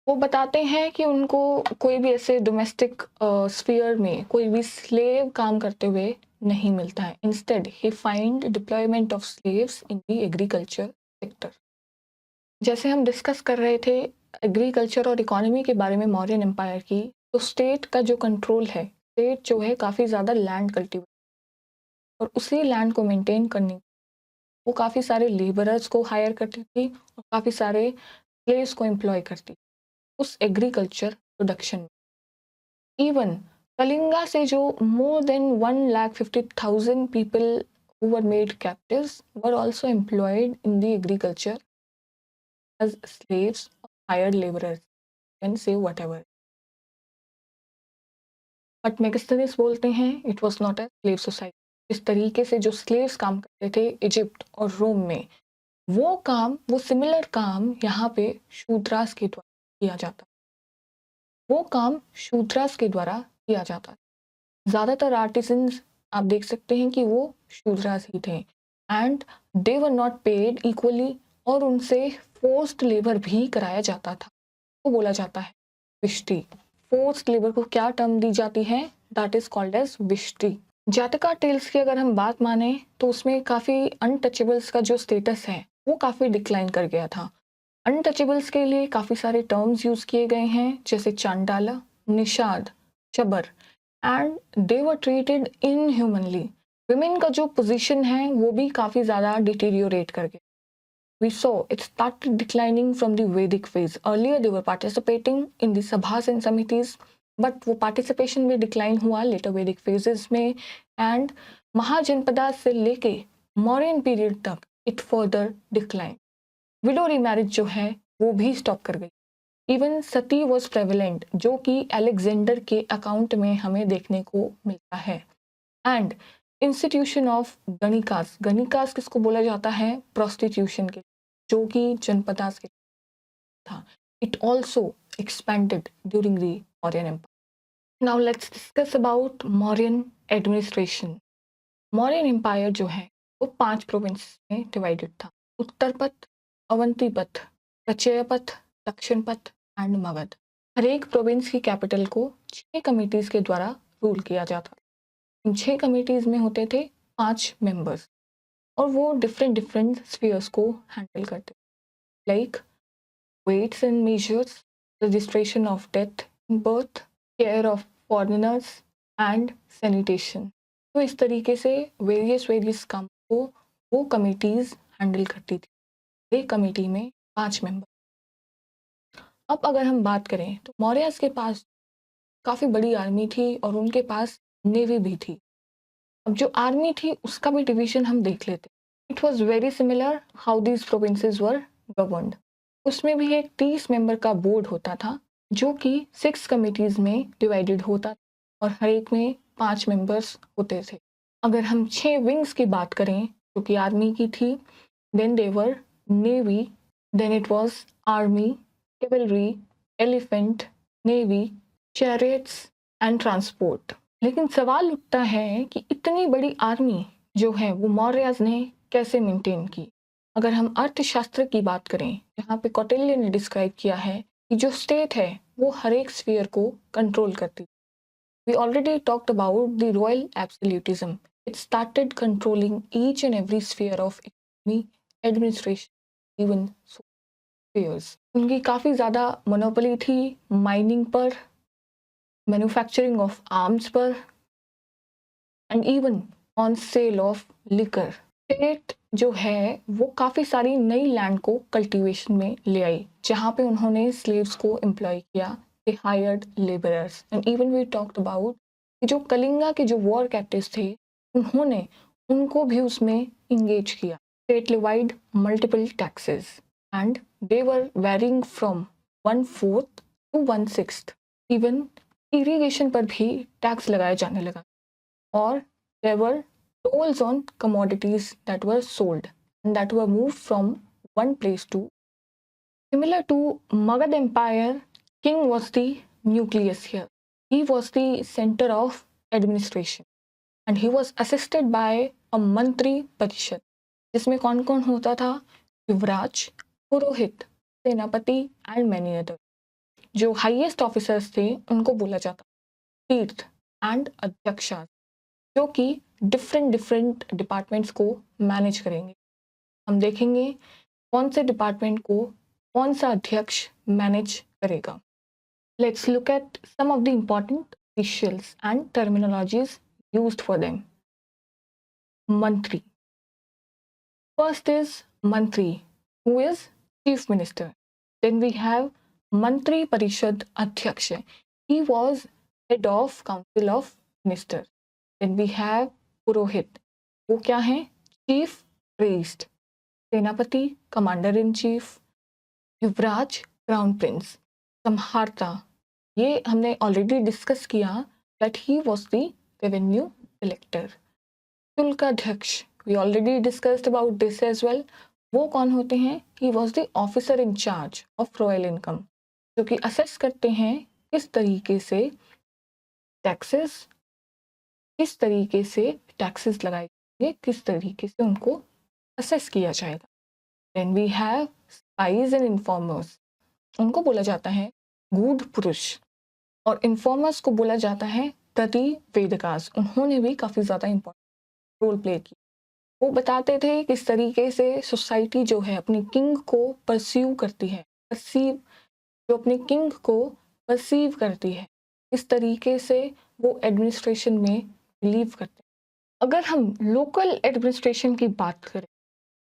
वो बताते हैं कि उनको कोई भी ऐसे डोमेस्टिक स्फीयर में कोई भी स्लेव काम करते हुए नहीं मिलता है। Instead he find deployment of slaves in the agriculture sector. जैसे हम डिस्कस कर रहे थे एग्रीकल्चर और इकोनॉमी के बारे में मौर्यन एम्पायर की, तो स्टेट का जो कंट्रोल है, स्टेट जो है काफ़ी ज़्यादा लैंड कल्टिवेट, और उसी लैंड को मेंटेन करने वो काफ़ी सारे लेबरर्स को हायर करती थी और काफ़ी सारे स्लेव्स को एम्प्लॉय करती। उस एग्रीकल्चर प्रोडक्शन में। इवन कलिंगा से जो more than 1,50,000 people who were made captives were also employed in the agriculture as slaves or hired laborers, can say whatever. But Megasthenes बोलते हैं it was not a slave society. इस तरीके से जो slaves काम करते थे इजिप्ट और रोम में, वो सिमिलर काम यहाँ पे शूद्रास के द्वारा किया जाता, वो काम शूद्रास के द्वारा किया जाता। ज़्यादातर आर्टिसंस आप देख सकते हैं कि वो शूद्रास ही थे and they were not paid equally, और उनसे फोर्स्ड लेबर भी कराया जाता था। वो बोला जाता है विष्टि। फोर्स्ड लेबर को क्या टर्म दी जाती है? That is called as Vishti. Jataka tales की अगर हम बात माने तो उसमें काफ़ी अनटचेबल्स का जो स्टेटस है वो काफ़ी डिक्लाइन कर गया था। अनटचेबल्स के लिए काफ़ी सारे टर्म्स यूज़ किए गए हैं, जैसे चांडाला, निषाद, चबर, and they were treated inhumanly. Women का जो पोजीशन है वो भी काफ़ी ज़्यादा डिटीरियोरेट कर गया। We saw it started declining from the Vedic phase. Earlier they were participating in the sabhas and samitis, but वो participation में decline हुआ later Vedic phases में, and महाजनपदा से लेके मौर्यन पीरियड तक it further declined. Window remarriage जो है वो भी स्टॉप कर गई। इवन सती वॉज प्रेवलेंट, जो कि अलेक्जेंडर के अकाउंट में हमें देखने को मिलता है। एंड इंस्टीट्यूशन ऑफ गणिकास, गणिकास किसको बोला जाता है? प्रोस्टिट्यूशन के, जो कि जनपदास के था। It also expanded during the Mauryan empire. Now let's discuss about Mauryan administration. Mauryan empire जो है वो 5 प्रोविंस में डिवाइडेड था: उत्तरपथ, अवंतीपथ, प्रचयपथ, दक्षिणपथ एंड मगध। हर एक प्रोविंस की कैपिटल को 6 कमिटीज के द्वारा रूल किया जाता। इन 6 कमिटीज में होते थे 5 मेंबर्स, और वो डिफरेंट डिफरेंट स्फीयर्स को हैंडल करते, like weights and measures, registration of death in birth, care of foreigners and sanitation. तो इस तरीके से वेरियस काम को वो कमिटीज हैंडल करती थी। एक कमेटी में 5 मेंबर। अब अगर हम बात करें तो मौर्यस के पास काफ़ी बड़ी आर्मी थी और उनके पास नेवी भी थी। अब जो आर्मी थी उसका भी डिवीजन हम देख लेते। It was very similar how these provinces were governed. उसमें भी एक 30 मेंबर का बोर्ड होता था, जो कि 6 कमिटीज में डिवाइडेड होता और हर एक में 5 मेंबर्स होते थे। अगर हम 6 विंग्स की बात करें जो कि आर्मी की थी, then their navy, then it was army, cavalry, elephant, navy, chariots and transport. लेकिन सवाल उठता है कि इतनी बड़ी आर्मी जो है वो मौर्यस ने कैसे मेंटेन की। अगर हम अर्थशास्त्र की बात करें, जहाँ पे कौटिल्य ने डिस्क्राइब किया है कि जो स्टेट है वो हर एक स्फीयर को कंट्रोल करती। We already talked about the royal absolutism. It started controlling each and every sphere of economy, administration, even spheres. उनकी काफ़ी ज़्यादा मोनोपोली थी माइनिंग पर, मैन्युफैक्चरिंग ऑफ आर्म्स पर, and even on sale of liquor. State जो है वो काफ़ी सारी नई लैंड को कल्टीवेशन में ले आई, जहाँ पे उन्होंने स्लेव्स को एम्प्लॉय किया, they hired labourers. And even we talked about जो कलिंगा के जो वॉर कैप्टिव्स थे, उन्होंने उनको भी उसमें इंगेज किया। State levied multiple taxes and they were varying from 1/4 to 1/6। Even irrigation पर भी टैक्स लगाया जाने लगा, और there were tolls on commodities that were sold and that were moved from one place to. Similar to Magad Empire, king was the nucleus here. He was the center of administration and he was assisted by a mantri parishad, जिसमें कौन कौन होता था? युवराज, पुरोहित, सेनापति and many other. जो highest officers थे उनको बोला जाता तीर्थ एंड अध्यक्षा, जो कि डिफरेंट डिपार्टमेंट्स को मैनेज करेंगे। हम देखेंगे कौन से डिपार्टमेंट को कौन सा अध्यक्ष मैनेज करेगा। Let's look at some of the important officials and terminologies used for them. Mantri, first is Mantri, who is chief minister. Then we have Mantri Parishad अध्यक्ष. He was head of council of ministers. Then we have पुरोहित. वो क्या है? Chief priest. Senapati commander in chief. Yuvraj crown prince. Samaharta, ये हमने already discuss किया that he was the revenue collector. Shulkadhyaksha, we already discussed about this as well. वो कौन होते हैं? He was the officer in charge of royal income, जो कि assess करते हैं किस तरीके से टैक्सेस लगाए जाएंगे, किस तरीके से उनको असेस किया जाएगा. Then we have spies and informers. उनको बोला जाता है गूढ़ पुरुष, और इन्फॉर्मर्स को बोला जाता है प्रतिवेदकास. उन्होंने भी काफ़ी ज़्यादा इम्पोर्टेंट रोल प्ले किया. वो बताते थे किस तरीके से सोसाइटी जो है अपनी किंग को परसीव करती है, जो अपने किंग को परसीव करती है, इस तरीके से वो एडमिनिस्ट्रेशन में बिलीव करते हैं. अगर हम लोकल एडमिनिस्ट्रेशन की बात करें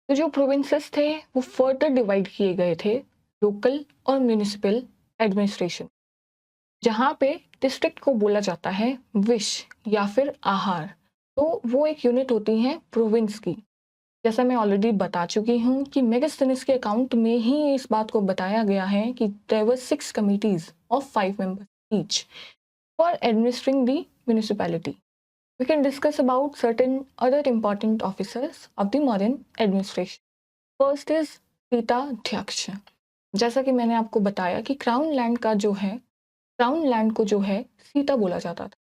तो जो प्रोविंसेस थे वो फर्दर डिवाइड किए गए थे लोकल और म्यूनिसिपल एडमिनिस्ट्रेशन, जहाँ पे डिस्ट्रिक्ट को बोला जाता है विश या फिर आहार. तो वो एक यूनिट होती है प्रोविंस की. जैसा मैं ऑलरेडी बता चुकी हूँ कि मेगास्थनीज के अकाउंट में ही इस बात को बताया गया है कि there were 6 committees of 5 members each for administering the municipality. We can discuss about certain other important officers of the modern administration. First is Sita अध्यक्ष. जैसा कि मैंने आपको बताया कि क्राउन लैंड को जो है सीता बोला जाता था.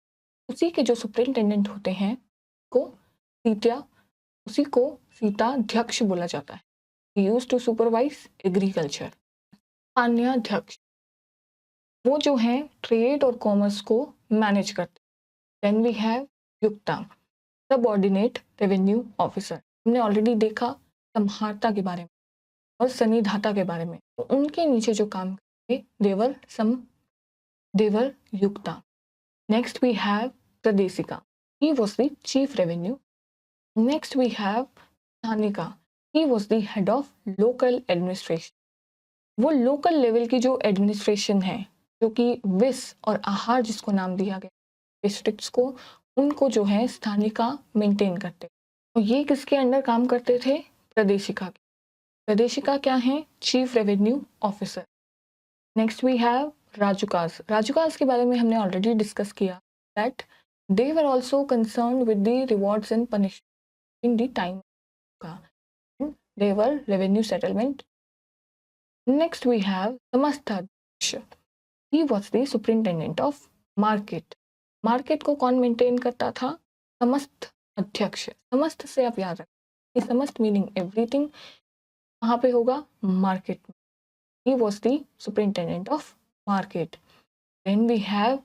उसी के जो सुपरिंटेंडेंट होते हैं उसी को सीता अध्यक्ष बोला जाता है. He used to supervise agriculture. स्थानीयाध्यक्ष, वो जो है ट्रेड और कॉमर्स को मैनेज करते. Then we have Yukta, subordinate revenue officer. हमने ऑलरेडी देखा संहारता के बारे में और सन्निधाता के बारे में. तो उनके नीचे जो काम करते they were Yukta. Next we have Pradeshika. He was the chief revenue. Next we have Sthanika. He was the head of local administration. वो लोकल लेवल की जो एडमिनिस्ट्रेशन है, जो कि विस और आहार जिसको नाम दिया गया डिस्ट्रिक्ट्स को, उनको जो है स्थानिका मेंटेन करते. और ये किसके अंडर काम करते थे? प्रदेशिका के. प्रदेशिका क्या है? Chief revenue officer. Next we have Rajukas. Rajukas के बारे में हमने ऑलरेडी डिस्कस किया that they were also concerned with the rewards and punishment in the time का. They were revenue settlement. Next we have Samastadhyaksha. He was the superintendent of market. Market को कौन maintain करता था? समस्त अध्यक्ष. समस्त से आप याद रखें, समस्त मीनिंग एवरीथिंग. कहाँ पे होगा? मार्केट में. He was the superintendent of market. Then we have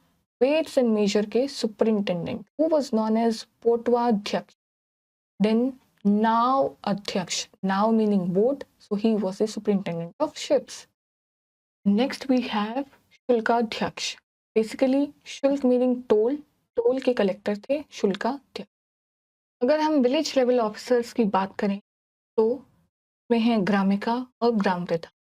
weights and measure के superintendent who was known as Pautava Adhyaksha. Then Nav Adhyaksha, nav meaning boat, so he was the superintendent of ships. Next we have Shulkadhyaksha. Basically shulk meaning toll के collector थे शुल्काध्यक्ष. अगर हम village level officers की बात करें तो में है ग्रामिका और ग्राम प्रधान.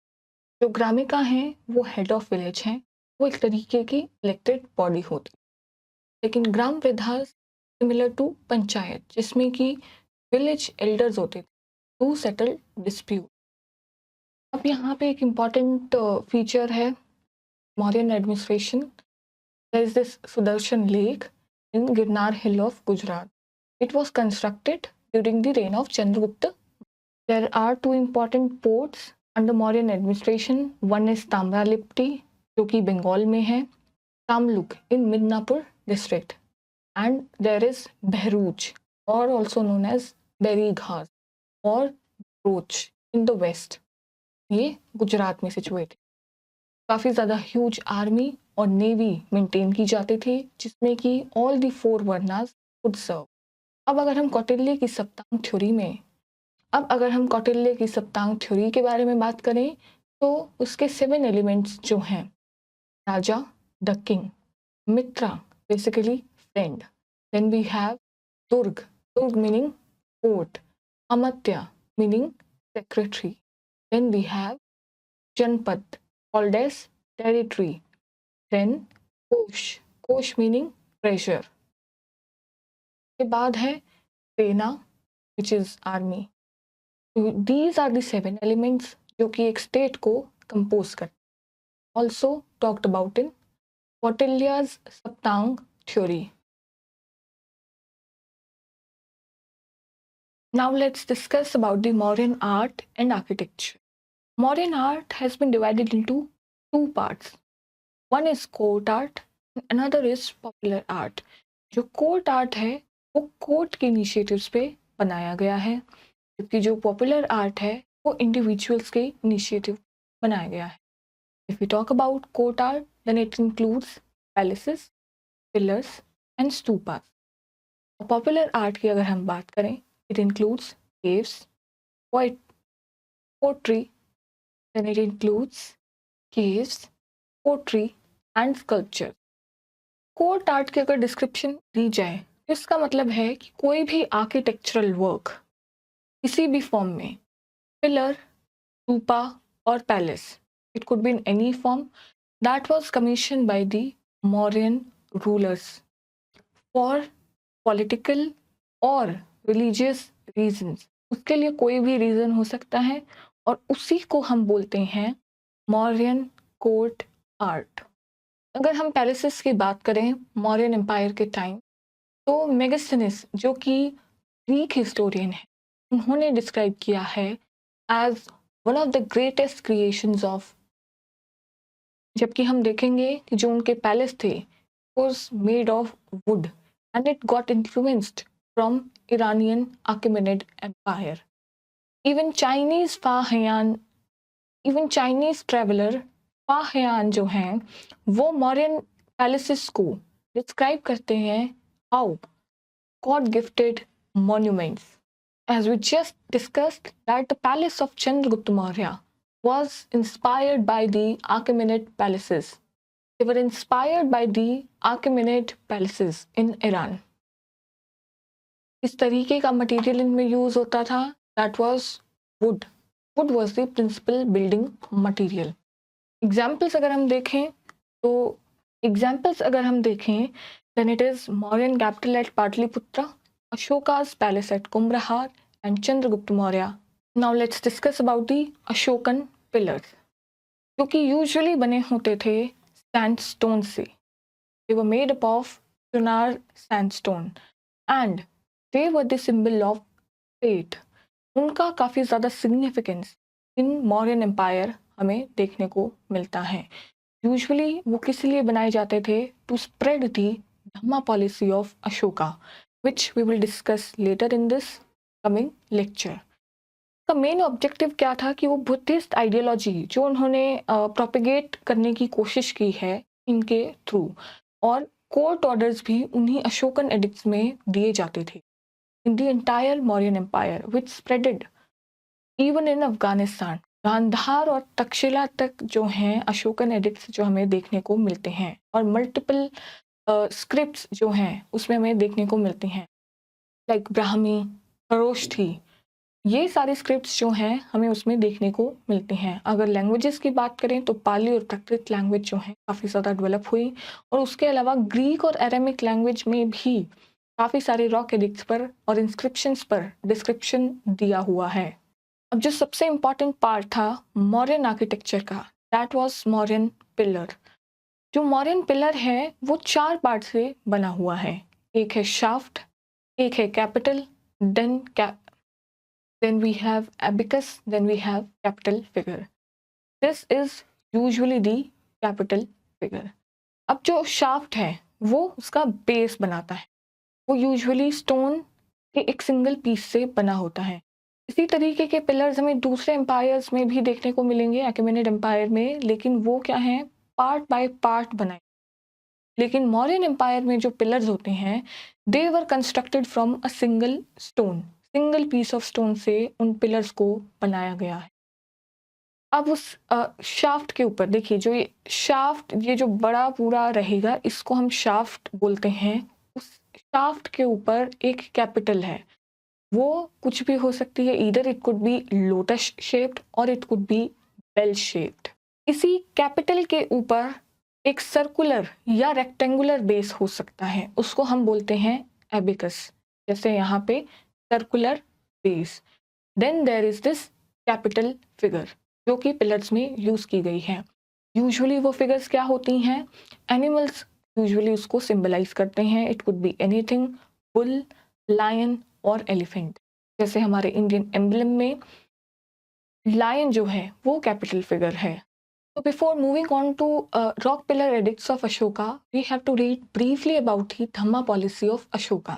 जो ग्रामिका हैं वो हेड ऑफ विलेज हैं, वो एक तरीके की इलेक्टेड बॉडी होती. लेकिन ग्राम प्रधान सिमिलर टू पंचायत, जिसमें कि विलेज एल्डर्स होते थे टू सेटल डिस्प्यूट. अब यहाँ पे एक इम्पॉर्टेंट फीचर है Mauryan administration. There is this Sudarshan Lake in Girnar Hill of Gujarat. It was constructed during the reign of Chandragupta. There are 2 important ports under Mauryan administration. One is Tamralipti, जो कि बंगाल में है, Tamluk in Midnapur district, and there is Bharuch, or also known as Berighat or Roch in the west. ये गुजरात में situated. काफ़ी ज़्यादा huge army और navy maintain की जाती थी, जिसमें कि ऑल दी 4 वर्नास वुड सर्व. अब अगर हम कौटिल्य की सप्तांग थ्योरी के बारे में बात करें तो उसके 7 एलिमेंट्स जो हैं, raja the king, mitra basically friend, then we have durg meaning court, amatya meaning secretary, then we have janapada called as territory, then kosh, kosh meaning treasure, के बाद है sena which is army. These are the 7 elements जो कि एक स्टेट को कंपोज करते हैं। Also talked about in Portelia's Saptang theory. Now let's discuss about the Mauryan art and architecture. Mauryan art has been divided into two parts. One is court art and another is popular art. जो court art है वो court के initiatives पे बनाया गया है, जबकि जो popular art है वो individuals के initiative बनाया गया है. If we talk about court art, then it includes palaces, pillars and stupas. Popular art की अगर हम बात करें, it includes caves, pottery, then it includes caves, pottery and sculpture. Court art की अगर डिस्क्रिप्शन दी जाए तो इसका मतलब है कि कोई भी आर्किटेक्चरल वर्क किसी भी फॉर्म में, पिलर, स्तूपा और palace, it could be in any form, that was commission by the Mauryan rulers for political और रिलीजियस रीजंस। उसके लिए कोई भी रीज़न हो सकता है और उसी को हम बोलते हैं मौर्यन कोर्ट आर्ट। अगर हम पैलेसेस की बात करें मौर्यन एम्पायर के टाइम, तो मेगास्थनीज जो कि ग्रीक हिस्टोरियन है, उन्होंने डिस्क्राइब किया है as one of the greatest creations of. जबकि हम देखेंगे कि जो उनके पैलेस थे was made of wood and it got influenced from Iranian Achaemenid Empire. Even Chinese traveler Fahian जो हैं वो मौर्यन पैलेसेस को डिस्क्राइब करते हैं how God gifted monuments. As we just discussed that the palace of Chandragupta Maurya was inspired by the Achaemenid palaces. They were inspired by the Achaemenid palaces in Iran. इस तरीके का material इनमें use होता था, that was wood. Wood was the principal building material. Examples अगर हम देखें then it is Mauryan capital at Pataliputra, Ashoka's palace at Kumrahar and Chandragupta Maurya. Now let's discuss about the Ashokan pillars, जो कि यूजुअली बने होते थे सैंडस्टोन से। They were made up of Chunar sandstone and they were the symbol of state. उनका काफ़ी ज़्यादा सिग्निफिकेंस इन मौर्यन एम्पायर हमें देखने को मिलता है। यूजुअली वो किस लिए बनाए जाते थे? To spread the Dhamma policy of Ashoka, which we will discuss later in this coming lecture. का मेन ऑब्जेक्टिव क्या था कि वो बुद्धिस्ट आइडियोलॉजी जो उन्होंने प्रोपेगेट करने की कोशिश की है इनके थ्रू, और कोर्ट ऑर्डर्स भी उन्हीं अशोकन एडिक्ट्स में दिए जाते थे in the entire Mauryan empire which spreaded even in Afghanistan. Gandhar और तक्षशिला तक जो हैं अशोकन एडिक्ट्स जो हमें देखने को मिलते हैं, और मल्टीपल स्क्रिप्ट्स जो हैं उसमें हमें देखने को मिलती हैं, लाइक ब्राह्मी, खरोष्ठी, ये सारे स्क्रिप्ट्स जो हैं हमें उसमें देखने को मिलते हैं। अगर लैंग्वेजेस की बात करें तो पाली और प्राकृत लैंग्वेज जो है काफ़ी ज़्यादा डेवलप हुई, और उसके अलावा ग्रीक और अरेमिक लैंग्वेज में भी काफ़ी सारे रॉक एडिक्ट्स पर और इंस्क्रिप्शंस पर डिस्क्रिप्शन दिया हुआ है। अब जो सबसे इम्पॉर्टेंट पार्ट था मौर्यन आर्किटेक्चर का, दैट वाज मौर्यन पिलर। जो मौर्यन पिलर है वो 4 पार्ट से बना हुआ है। एक है शाफ्ट, एक है capital, then we have abacus, then we have capital figure. This is usually the capital figure. अब जो शाफ्ट है वो उसका बेस बनाता है, वो यूजुअली स्टोन के एक सिंगल पीस से बना होता है। इसी तरीके के पिलर्स हमें दूसरे एम्पायर्स में भी देखने को मिलेंगे, अकेमेनिड एम्पायर में, लेकिन वो क्या हैं, पार्ट बाय पार्ट बनाए। लेकिन मौर्यन एम्पायर में जो पिलर्स होते हैं they were constructed from a single stone, single piece of stone से उन पिलर्स को बनाया गया है। अब उस शाफ्ट के ऊपर देखिए, जो ये शाफ्ट, ये जो बड़ा पूरा रहेगा इसको हम शाफ्ट बोलते हैं। उस शाफ्ट के ऊपर एक कैपिटल है, वो कुछ भी हो सकती है, either it could be lotus shaped और it could be bell shaped. इसी कैपिटल के ऊपर एक सर्कुलर या रेक्टेंगुलर बेस हो सकता है, उसको हम बोलते हैं एबिकस। जैसे यहाँ पे circular base, then there is this capital figure जो कि पिलर्स में यूज की गई है। यूजुअली वो फिगर्स क्या होती हैं, एनिमल्स यूजुअली उसको सिंबलाइज करते हैं। It could be anything, bull, lion और एलिफेंट। जैसे हमारे इंडियन एम्बलम में लायन जो है वो कैपिटल फिगर है। So before moving on to rock pillar edicts of Ashoka, we have to read briefly about the Dhamma policy of Ashoka.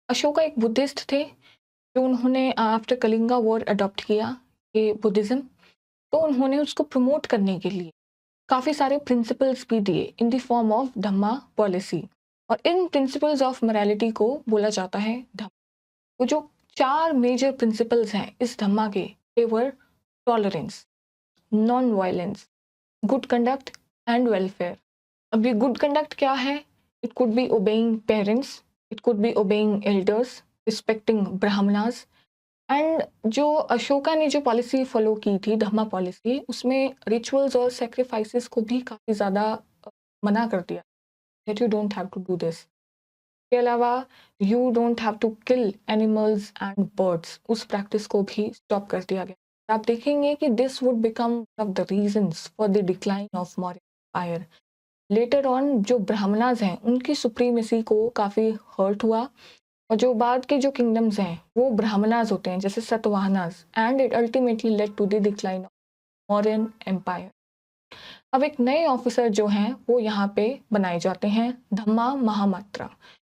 Ashoka एक Buddhist थे जो उन्होंने आफ्टर कलिंगा वॉर अडॉप्ट किया ये बुद्धिज्म। तो उन्होंने उसको प्रमोट करने के लिए काफ़ी सारे प्रिंसिपल्स भी दिए in the form of Dhamma policy. और इन प्रिंसिपल्स ऑफ मोरालिटी को बोला जाता है धम्मा। तो जो 4 मेजर प्रिंसिपल्स हैं इस धम्मा के, they were tolerance, non violence, good conduct and welfare. अब ये गुड कंडक्ट क्या है? It could be obeying parents, it could be obeying elders, respecting Brahmanas. And जो अशोका ने जो पॉलिसी फॉलो की थी धम्मा पॉलिसी, उसमें रिचुअल्स और सेक्रीफाइसेस को भी काफ़ी ज़्यादा मना कर दिया, that you don't have to do this. के अलावा you don't have to kill animals and birds, उस प्रैक्टिस को भी स्टॉप कर दिया गया। आप देखेंगे कि this would become one of the reasons for the decline of Maurya empire. Later on जो ब्राह्मणास हैं उनकी सुप्रीमेसी को काफ़ी हर्ट हुआ, और जो बाद के जो किंगडम्स हैं वो ब्राह्मणास होते हैं जैसे Satavahanas, and it ultimately led to the decline of Mauryan empire. अब एक नए ऑफिसर जो हैं वो यहाँ पे बनाए जाते हैं, धम्मा महामात्रा,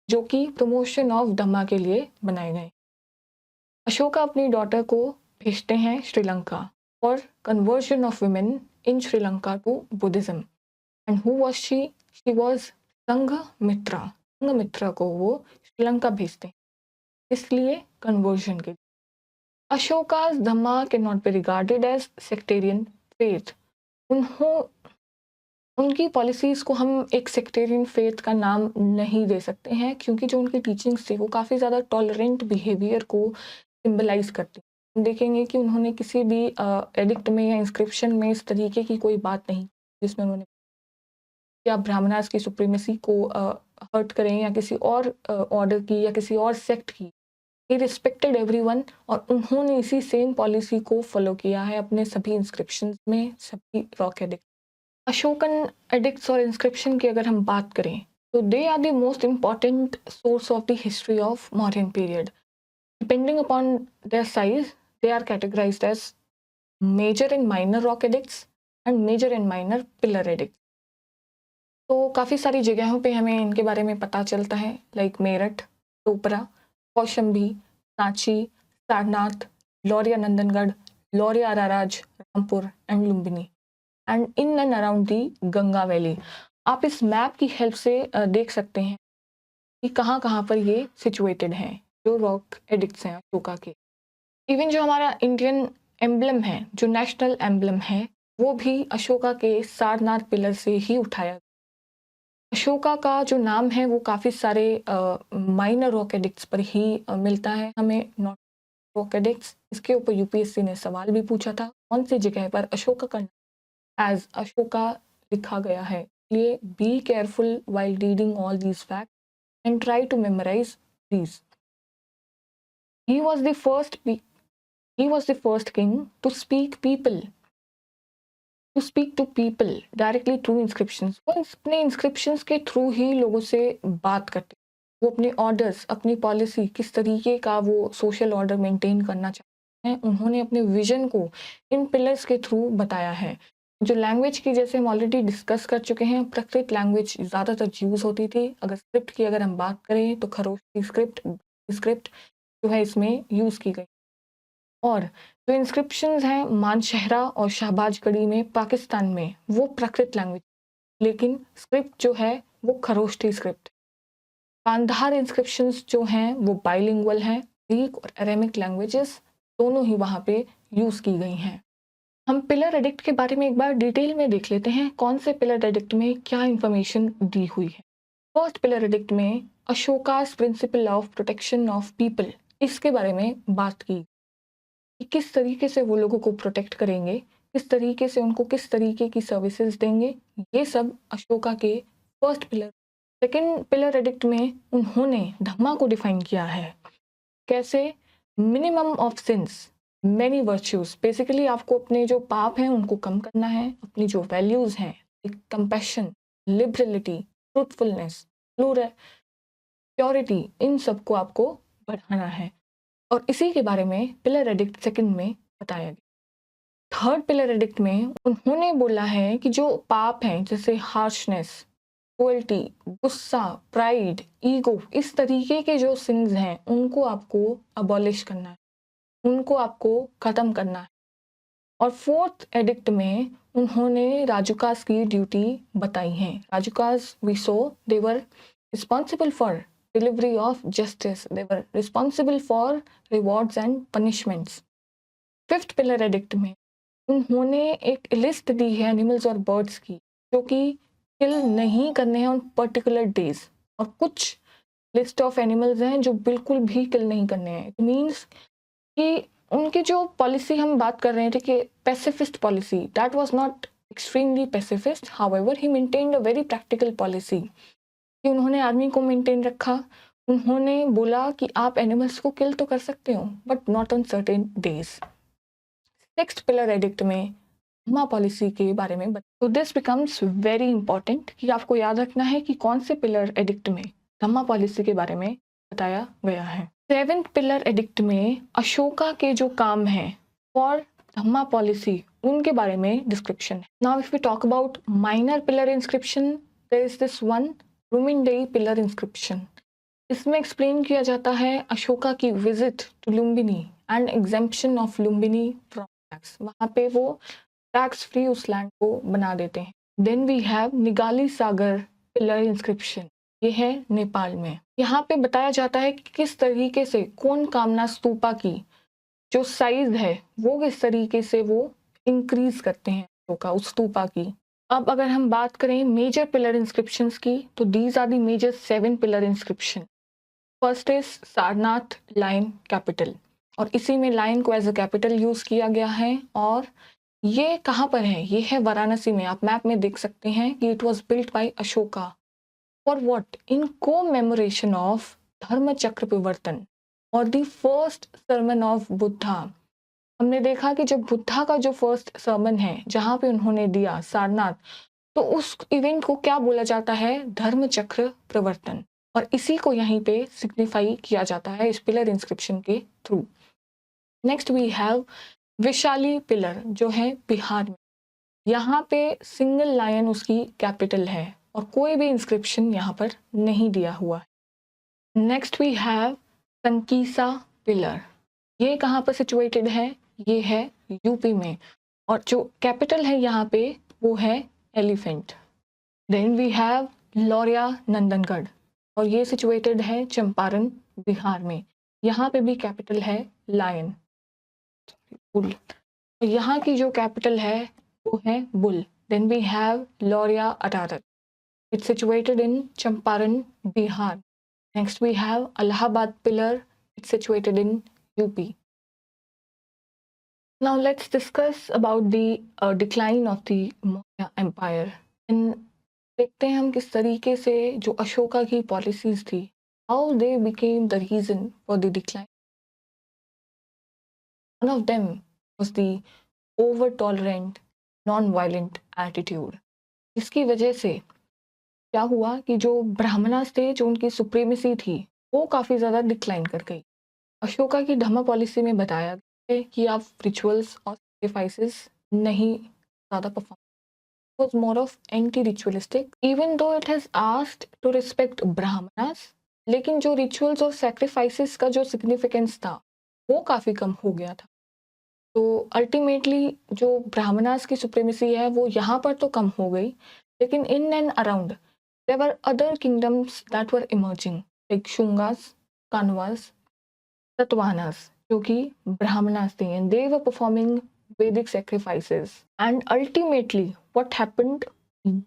जो कि प्रमोशन ऑफ धम्मा के लिए बनाए गए। अशोका अपनी डॉटर को भेजते हैं Sri Lanka for conversion of women in Sri Lanka to Buddhism. And who was she? She was Sanghamitra. Sanghamitra को वो श्रीलंका भेजते हैं, इसलिए कन्वर्जन के लिए। Ashoka's Dhamma can not be regarded as sectarian faith. उन्हों उनकी पॉलिसीज़ को हम एक सेक्टेरियन फेथ का नाम नहीं दे सकते हैं, क्योंकि जो उनकी टीचिंग्स थी वो काफ़ी ज़्यादा टॉलरेंट बिहेवियर को सिंबलाइज करती। हम देखेंगे कि उन्होंने किसी भी एडिक्ट में या इंस्क्रिप्शन में इस तरीके की कोई बात नहीं जिसमें उन्होंने या ब्राह्मणास की सुप्रीमेसी को हर्ट करें या किसी और ऑर्डर की या किसी और सेक्ट की। ही रिस्पेक्टेड एवरीवन, और उन्होंने इसी सेम पॉलिसी को फॉलो किया है अपने सभी इंस्क्रिप्शंस में, सभी रॉक एडिक्ट। अशोकन एडिक्ट्स और इंस्क्रिप्शन की अगर हम बात करें तो they are the most important source of the history of Mauryan period. Depending upon their size they are categorized as major and minor rock edicts and major and minor pillar edicts. तो काफ़ी सारी जगहों पे हमें इनके बारे में पता चलता है, like Meerut, Topra, Kaushambi, Sanchi, Sarnath, Lauriya Nandangarh, Lauriya Araraj, Rampur and Lumbini, and in and around the Ganga valley. आप इस मैप की हेल्प से देख सकते हैं कि कहाँ कहाँ पर ये सिचुएटेड हैं जो रॉक एडिक्ट्स हैं अशोका के। इवन जो हमारा इंडियन एम्बलम है, जो नेशनल एम्बलम है, वो भी अशोका के सारनाथ पिलर से ही उठाया। अशोका का जो नाम है वो काफ़ी सारे माइनर रॉक एडिक्ट्स पर ही मिलता है हमें, नॉट रॉक एडिक्ट्स। इसके ऊपर यूपीएससी ने सवाल भी पूछा था, कौन सी जगह पर अशोका का एज अशोका लिखा गया है। इसलिए be careful while reading all these fact and try to memorize these. He was the first king to speak to people directly through inscriptions. वो अपने इंस्क्रिप्शंस के थ्रू ही लोगों से बात करते। वो अपने ऑर्डर्स, अपनी पॉलिसी, किस तरीके का वो सोशल ऑर्डर मेंटेन करना चाहते हैं, उन्होंने अपने विजन को इन पिलर्स के थ्रू बताया है। जो लैंग्वेज की, जैसे हम ऑलरेडी डिस्कस कर चुके हैं, प्राकृत लैंग्वेज ज़्यादातर यूज़ होती थी। अगर स्क्रिप्ट की अगर हम बात करें तो खरोश की स्क्रिप्ट जो है इसमें यूज़ की गई। और जो इंस्क्रिप्शंस हैं मानशहरा और शाहबाजगढ़ी में पाकिस्तान में, वो प्राकृत लैंग्वेज, लेकिन स्क्रिप्ट जो है वो खरोष्ठी स्क्रिप्ट। कांधार इंस्क्रिप्शंस जो हैं वो बाइलिंगुअल हैं, ग्रीक और अरेमिक लैंग्वेजेस दोनों ही वहाँ पे यूज़ की गई हैं। हम पिलर एडिक्ट के बारे में एक बार डिटेल में देख लेते हैं, कौन से पिलर एडिक्ट में क्या इंफॉर्मेशन दी हुई है। फर्स्ट पिलर एडिक्ट में Ashoka's principle of protection of people, इसके बारे में बात की कि किस तरीके से वो लोगों को प्रोटेक्ट करेंगे किस तरीके से उनको किस तरीके की सर्विसेज देंगे, ये सब अशोका के first pillar. Second pillar edict में उन्होंने धम्मा को डिफाइन किया है। कैसे? Minimum of since many virtues. Basically आपको अपने जो पाप हैं उनको कम करना है, अपनी जो वैल्यूज हैं, कंपैशन, लिबरलिटी, ट्रूथफुलनेस, प्योरिटी, इन सबको आपको बढ़ाना है। और इसी के बारे में पिलर एडिक्ट सेकंड में बताया गया। थर्ड पिलर एडिक्ट में उन्होंने बोला है कि जो पाप हैं जैसे हार्शनेस, क्रुएल्टी, गुस्सा, प्राइड, ईगो, इस तरीके के जो सिंस हैं उनको आपको अबॉलिश करना है, उनको आपको खत्म करना है। और फोर्थ एडिक्ट में उन्होंने राजुकास की ड्यूटी बताई है। Rajukas we saw they were responsible for delivery of justice, they were responsible for rewards and punishments. Fifth pillar edict में उन्होंने एक लिस्ट दी है एनिमल्स और बर्ड्स की जो कि किल नहीं करने हैं ऑन पर्टिकुलर डेज, और कुछ लिस्ट ऑफ एनिमल्स हैं जो बिल्कुल भी किल नहीं करने हैं। इट मीन्स कि उनकी जो पॉलिसी हम बात कर रहे थे कि pacifist policy, that was not extremely pacifist, however he maintained a very practical policy कि उन्होंने आर्मी को मेंटेन रखा। उन्होंने बोला कि आप एनिमल्स को किल तो कर सकते हो but not on certain days. Sixth pillar edict में धम्मा पॉलिसी के बारे में तो दिस बिकम्स वेरी इंपॉर्टेंट कि आपको याद रखना है कि कौन से पिलर एडिक्ट में धम्मा पॉलिसी के बारे में बताया गया है। सेवेंथ पिलर एडिक्ट में अशोका के जो काम हैं फॉर धम्मा पॉलिसी उनके बारे में डिस्क्रिप्शन है। Now if we talk about minor pillar inscription, there is this one Rummindei pillar inscription. इसमें एक्सप्लेन किया जाता है अशोका की visit to Lumbini and exemption of Lumbini from tax. वहाँ पे वो टैक्स फ्री उस लैंड को बना देते हैं। Then we have Nigali Sagar pillar inscription, ये है नेपाल में। यहाँ पे बताया जाता है कि किस तरीके से कौन कामना स्तूपा की जो साइज है वो किस तरीके से वो इंक्रीज करते हैं अशोका उस स्तूपा की। अब अगर हम बात करें मेजर पिलर इंस्क्रिप्शंस की तो these are the major 7 pillar inscription. First is Sarnath lion capital, और इसी में लायन को एज अ कैपिटल यूज किया गया है। और ये कहाँ पर है? ये है वाराणसी में। आप मैप में देख सकते हैं कि it was built by Ashoka for what? In commemoration of धर्म चक्र प्रवर्तन और the first sermon of Buddha. हमने देखा कि जब बुद्धा का जो फर्स्ट सर्मन है जहाँ पे उन्होंने दिया सारनाथ, तो उस इवेंट को क्या बोला जाता है? धर्म चक्र प्रवर्तन, और इसी को यहीं पे सिग्निफाई किया जाता है इस पिलर इंस्क्रिप्शन के through. Next we have Vaishali pillar जो है बिहार में। यहाँ पे सिंगल लायन उसकी कैपिटल है और कोई भी इंस्क्रिप्शन यहाँ पर नहीं दिया हुआ है। Next we have Sankisa pillar, ये कहाँ पर सिचुएटेड है? ये है यूपी में, और जो कैपिटल है यहाँ पे वो है elephant. Then we have Lauriya Nandangarh, और ये सिचुएटेड है चंपारण बिहार में। यहाँ पे भी कैपिटल है लायन, बुल। यहाँ की जो कैपिटल है वो है bull. Then we have Lauriya अटारक, it's situated in Champaran Bihar. Next we have Allahabad pillar, it's situated in UP. Now let's discuss about the decline of the Maurya Empire. देखते हैं हम किस तरीके से जो अशोका की पॉलिसीज थी, how they became the reason for the decline. One of them was the over tolerant non-violent attitude. इसकी वजह से क्या हुआ कि जो ब्राह्मणास थे, जो उनकी सुप्रीमेसी थी, वो काफ़ी ज़्यादा डिक्लाइन कर गई। अशोका की धम्मा पॉलिसी में बताया गया है कि आप रिचुअल्स और सैक्रिफाइसेस नहीं ज़्यादा perform. was more of anti-ritualistic, even though it has asked to respect brahmanas, लेकिन जो रिचुअल्स और सैक्रिफाइसेस का जो सिग्निफिकेंस था वो काफ़ी कम हो गया था। तो अल्टीमेटली जो ब्राह्मणास की सुप्रीमेसी है वो यहाँ पर तो कम हो गई, लेकिन in and around there were other kingdoms that were emerging like Shungas, Kanvas, Satavahanas, जो कि ब्राह्मणास थे, and they were performing Vedic sacrifices. And ultimately, what happened?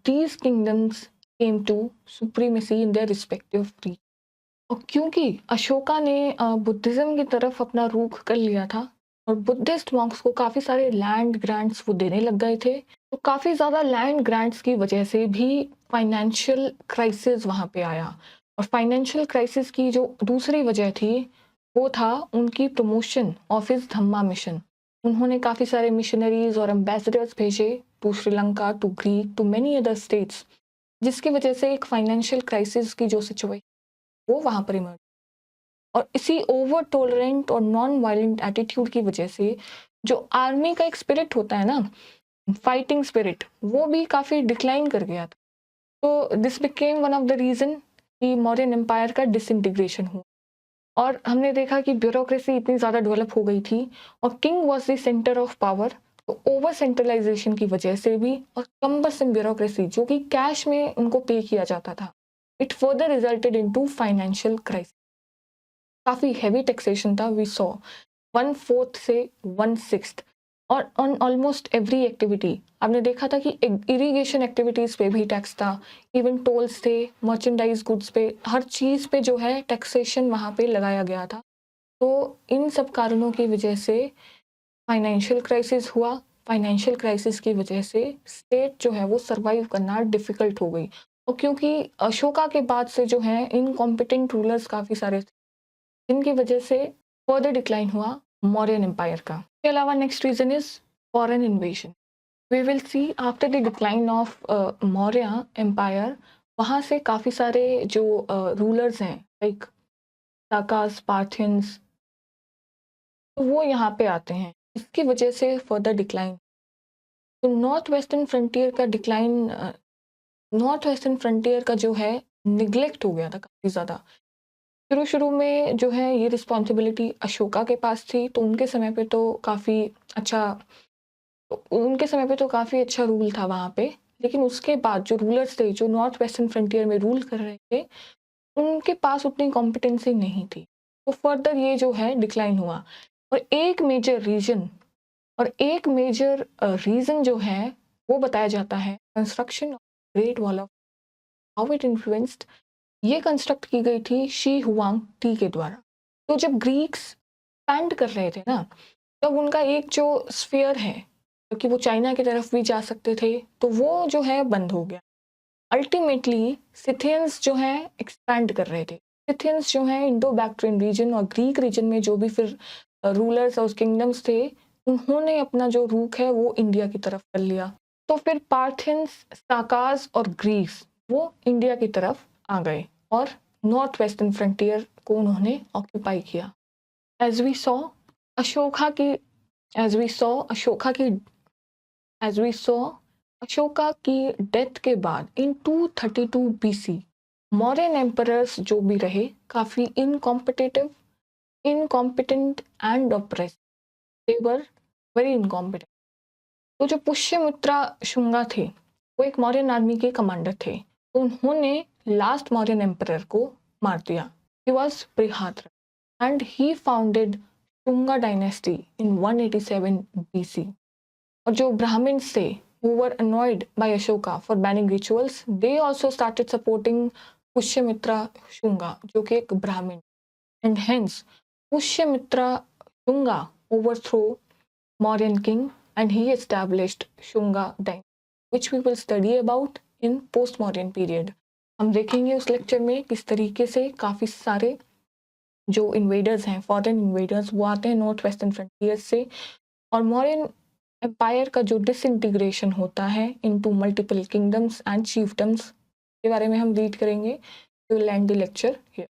These kingdoms came to supremacy in their respective regions. और क्योंकि अशोका ने बुद्धिज्म की तरफ अपना रुख कर लिया था, और बुद्धिस्ट मॉन्क्स को काफ़ी सारे लैंड ग्रांट्स वो देने लग गए थे। तो काफ़ी ज़्यादा लैंड ग्रांट्स की वजह से भी फाइनेंशियल क्राइसिस वहाँ पे आया। और फाइनेंशियल क्राइसिस की जो दूसरी वजह थी, वो था उनकी promotion of his Dhamma mission. उन्होंने काफ़ी सारे मिशनरीज और एम्बेसडर्स भेजे to Sri Lanka, to Greek, to many other states, जिसकी वजह से एक फाइनेंशियल क्राइसिस की जो सिचुएशन वो वहाँ पर इमर्ज। और इसी ओवर टॉलरेंट और नॉन वायलेंट एटीट्यूड की वजह से जो आर्मी का एक स्पिरिट होता है ना, फाइटिंग स्पिरिट, वो भी काफ़ी डिक्लाइन कर गया था। तो this became one of the reason कि मौर्यन एम्पायर का डिसइंटीग्रेशन हुआ। और हमने देखा कि ब्यूरोक्रेसी इतनी ज़्यादा डेवलप हो गई थी और king was the centre of power. तो ओवर सेंट्रलाइजेशन की वजह से भी और कम्बरसम ब्यूरोक्रेसी जो कि कैश में उनको पे किया जाता था, it further resulted into financial crisis. काफ़ी हैवी टैक्सेशन था। वी सॉ 1/4 से 1/6 और ऑन ऑलमोस्ट एवरी एक्टिविटी। आपने देखा था कि इरिगेशन एक्टिविटीज़ पे भी टैक्स था, इवन टोल्स थे, मर्चेंडाइज गुड्स पे, हर चीज़ पे जो है टैक्सेशन वहाँ पे लगाया गया था। तो इन सब कारणों की वजह से फाइनेंशियल क्राइसिस हुआ। फाइनेंशियल क्राइसिस की वजह से स्टेट जो है वो सर्वाइव करना डिफ़िकल्ट हो गई। और क्योंकि अशोका के बाद से जो है इनकॉम्पिटेंट रूलर्स काफ़ी सारे थे, जिनकी वजह से फर्दर डिक्लाइन हुआ मौर्यन एम्पायर का। इसके अलावा next reason is foreign invasion. We will see after the decline of Maurya empire, वहाँ से काफ़ी सारे जो रूलर्स हैं लाइक साकास, पार्थियंस, तो वो यहाँ पे आते हैं। इसकी वजह से फर्दर डिक्लाइन, तो नॉर्थ वेस्टर्न फ्रंटियर का डिक्लाइन, नॉर्थ वेस्टर्न फ्रंटियर का जो है निगलेक्ट हो गया था काफ़ी ज़्यादा। शुरू शुरू में जो है ये रिस्पॉन्सिबिलिटी अशोका के पास थी, तो उनके समय पे तो काफ़ी अच्छा, रूल था वहाँ पे। लेकिन उसके बाद जो रूलर्स थे, जो नॉर्थ वेस्टर्न फ्रंटियर में रूल कर रहे थे, उनके पास उतनी कॉम्पिटेंसी नहीं थी। तो फर्दर ये जो है डिक्लाइन हुआ। और एक मेजर रीज़न जो है वो बताया जाता है construction of great wall of, how it influenced. ये कंस्ट्रक्ट की गई थी शी हुआंग टी के द्वारा। तो जब ग्रीक्स एक्सपैंड कर रहे थे ना, तब उनका एक जो स्फीयर है, क्योंकि वो चाइना की तरफ भी जा सकते थे, तो वो जो है बंद हो गया। अल्टीमेटली सिथियंस जो है एक्सपैंड कर रहे थे। सिथियंस जो है इंडो बैक्ट्रियन रीजन और ग्रीक रीजन में जो भी फिर रूलर्स और किंगडम्स थे, उन्होंने अपना जो रुख है वो इंडिया की तरफ कर लिया। तो फिर पार्थियंस, साकाज और ग्रीक्स वो इंडिया की तरफ आ गए और नॉर्थ वेस्टर्न फ्रंटियर को उन्होंने ऑक्यूपाई किया। एज वी सॉ अशोका की एज वी सॉ अशोका की एज वी सॉ अशोका की डेथ के बाद इन 232 बीसी मौर्यन एम्परर्स जो भी रहे काफ़ी incompetent and oppress, they were very incompetent. तो जो पुष्यमित्रा शुंगा थे, वो एक मौर्यन आर्मी के कमांडर थे। तो उन्होंने लास्ट मौर्यन एम्परर को मार दिया। He was Brihadratha and he founded Shunga dynasty in 187 BC। और जो ब्राह्मण्स थे, who were annoyed by Ashoka for banning rituals, they also started supporting Pushyamitra Shunga, जो कि एक ब्राह्मण, and hence Pushyamitra Shunga overthrew Mauryan king and he established Shunga dynasty, which we will study about in post-Mauryan period. हम देखेंगे उस lecture में किस तरीके से काफ़ी सारे जो इन्वेडर्स हैं, फॉरेन इन्वेडर्स, वो आते हैं नॉर्थ वेस्टर्न फ्रंटियर से, और मौर्यन एम्पायर का जो डिसइंटीग्रेशन होता है into multiple kingdoms and chiefdoms के बारे में हम रीड करेंगे। You will and the lecture here.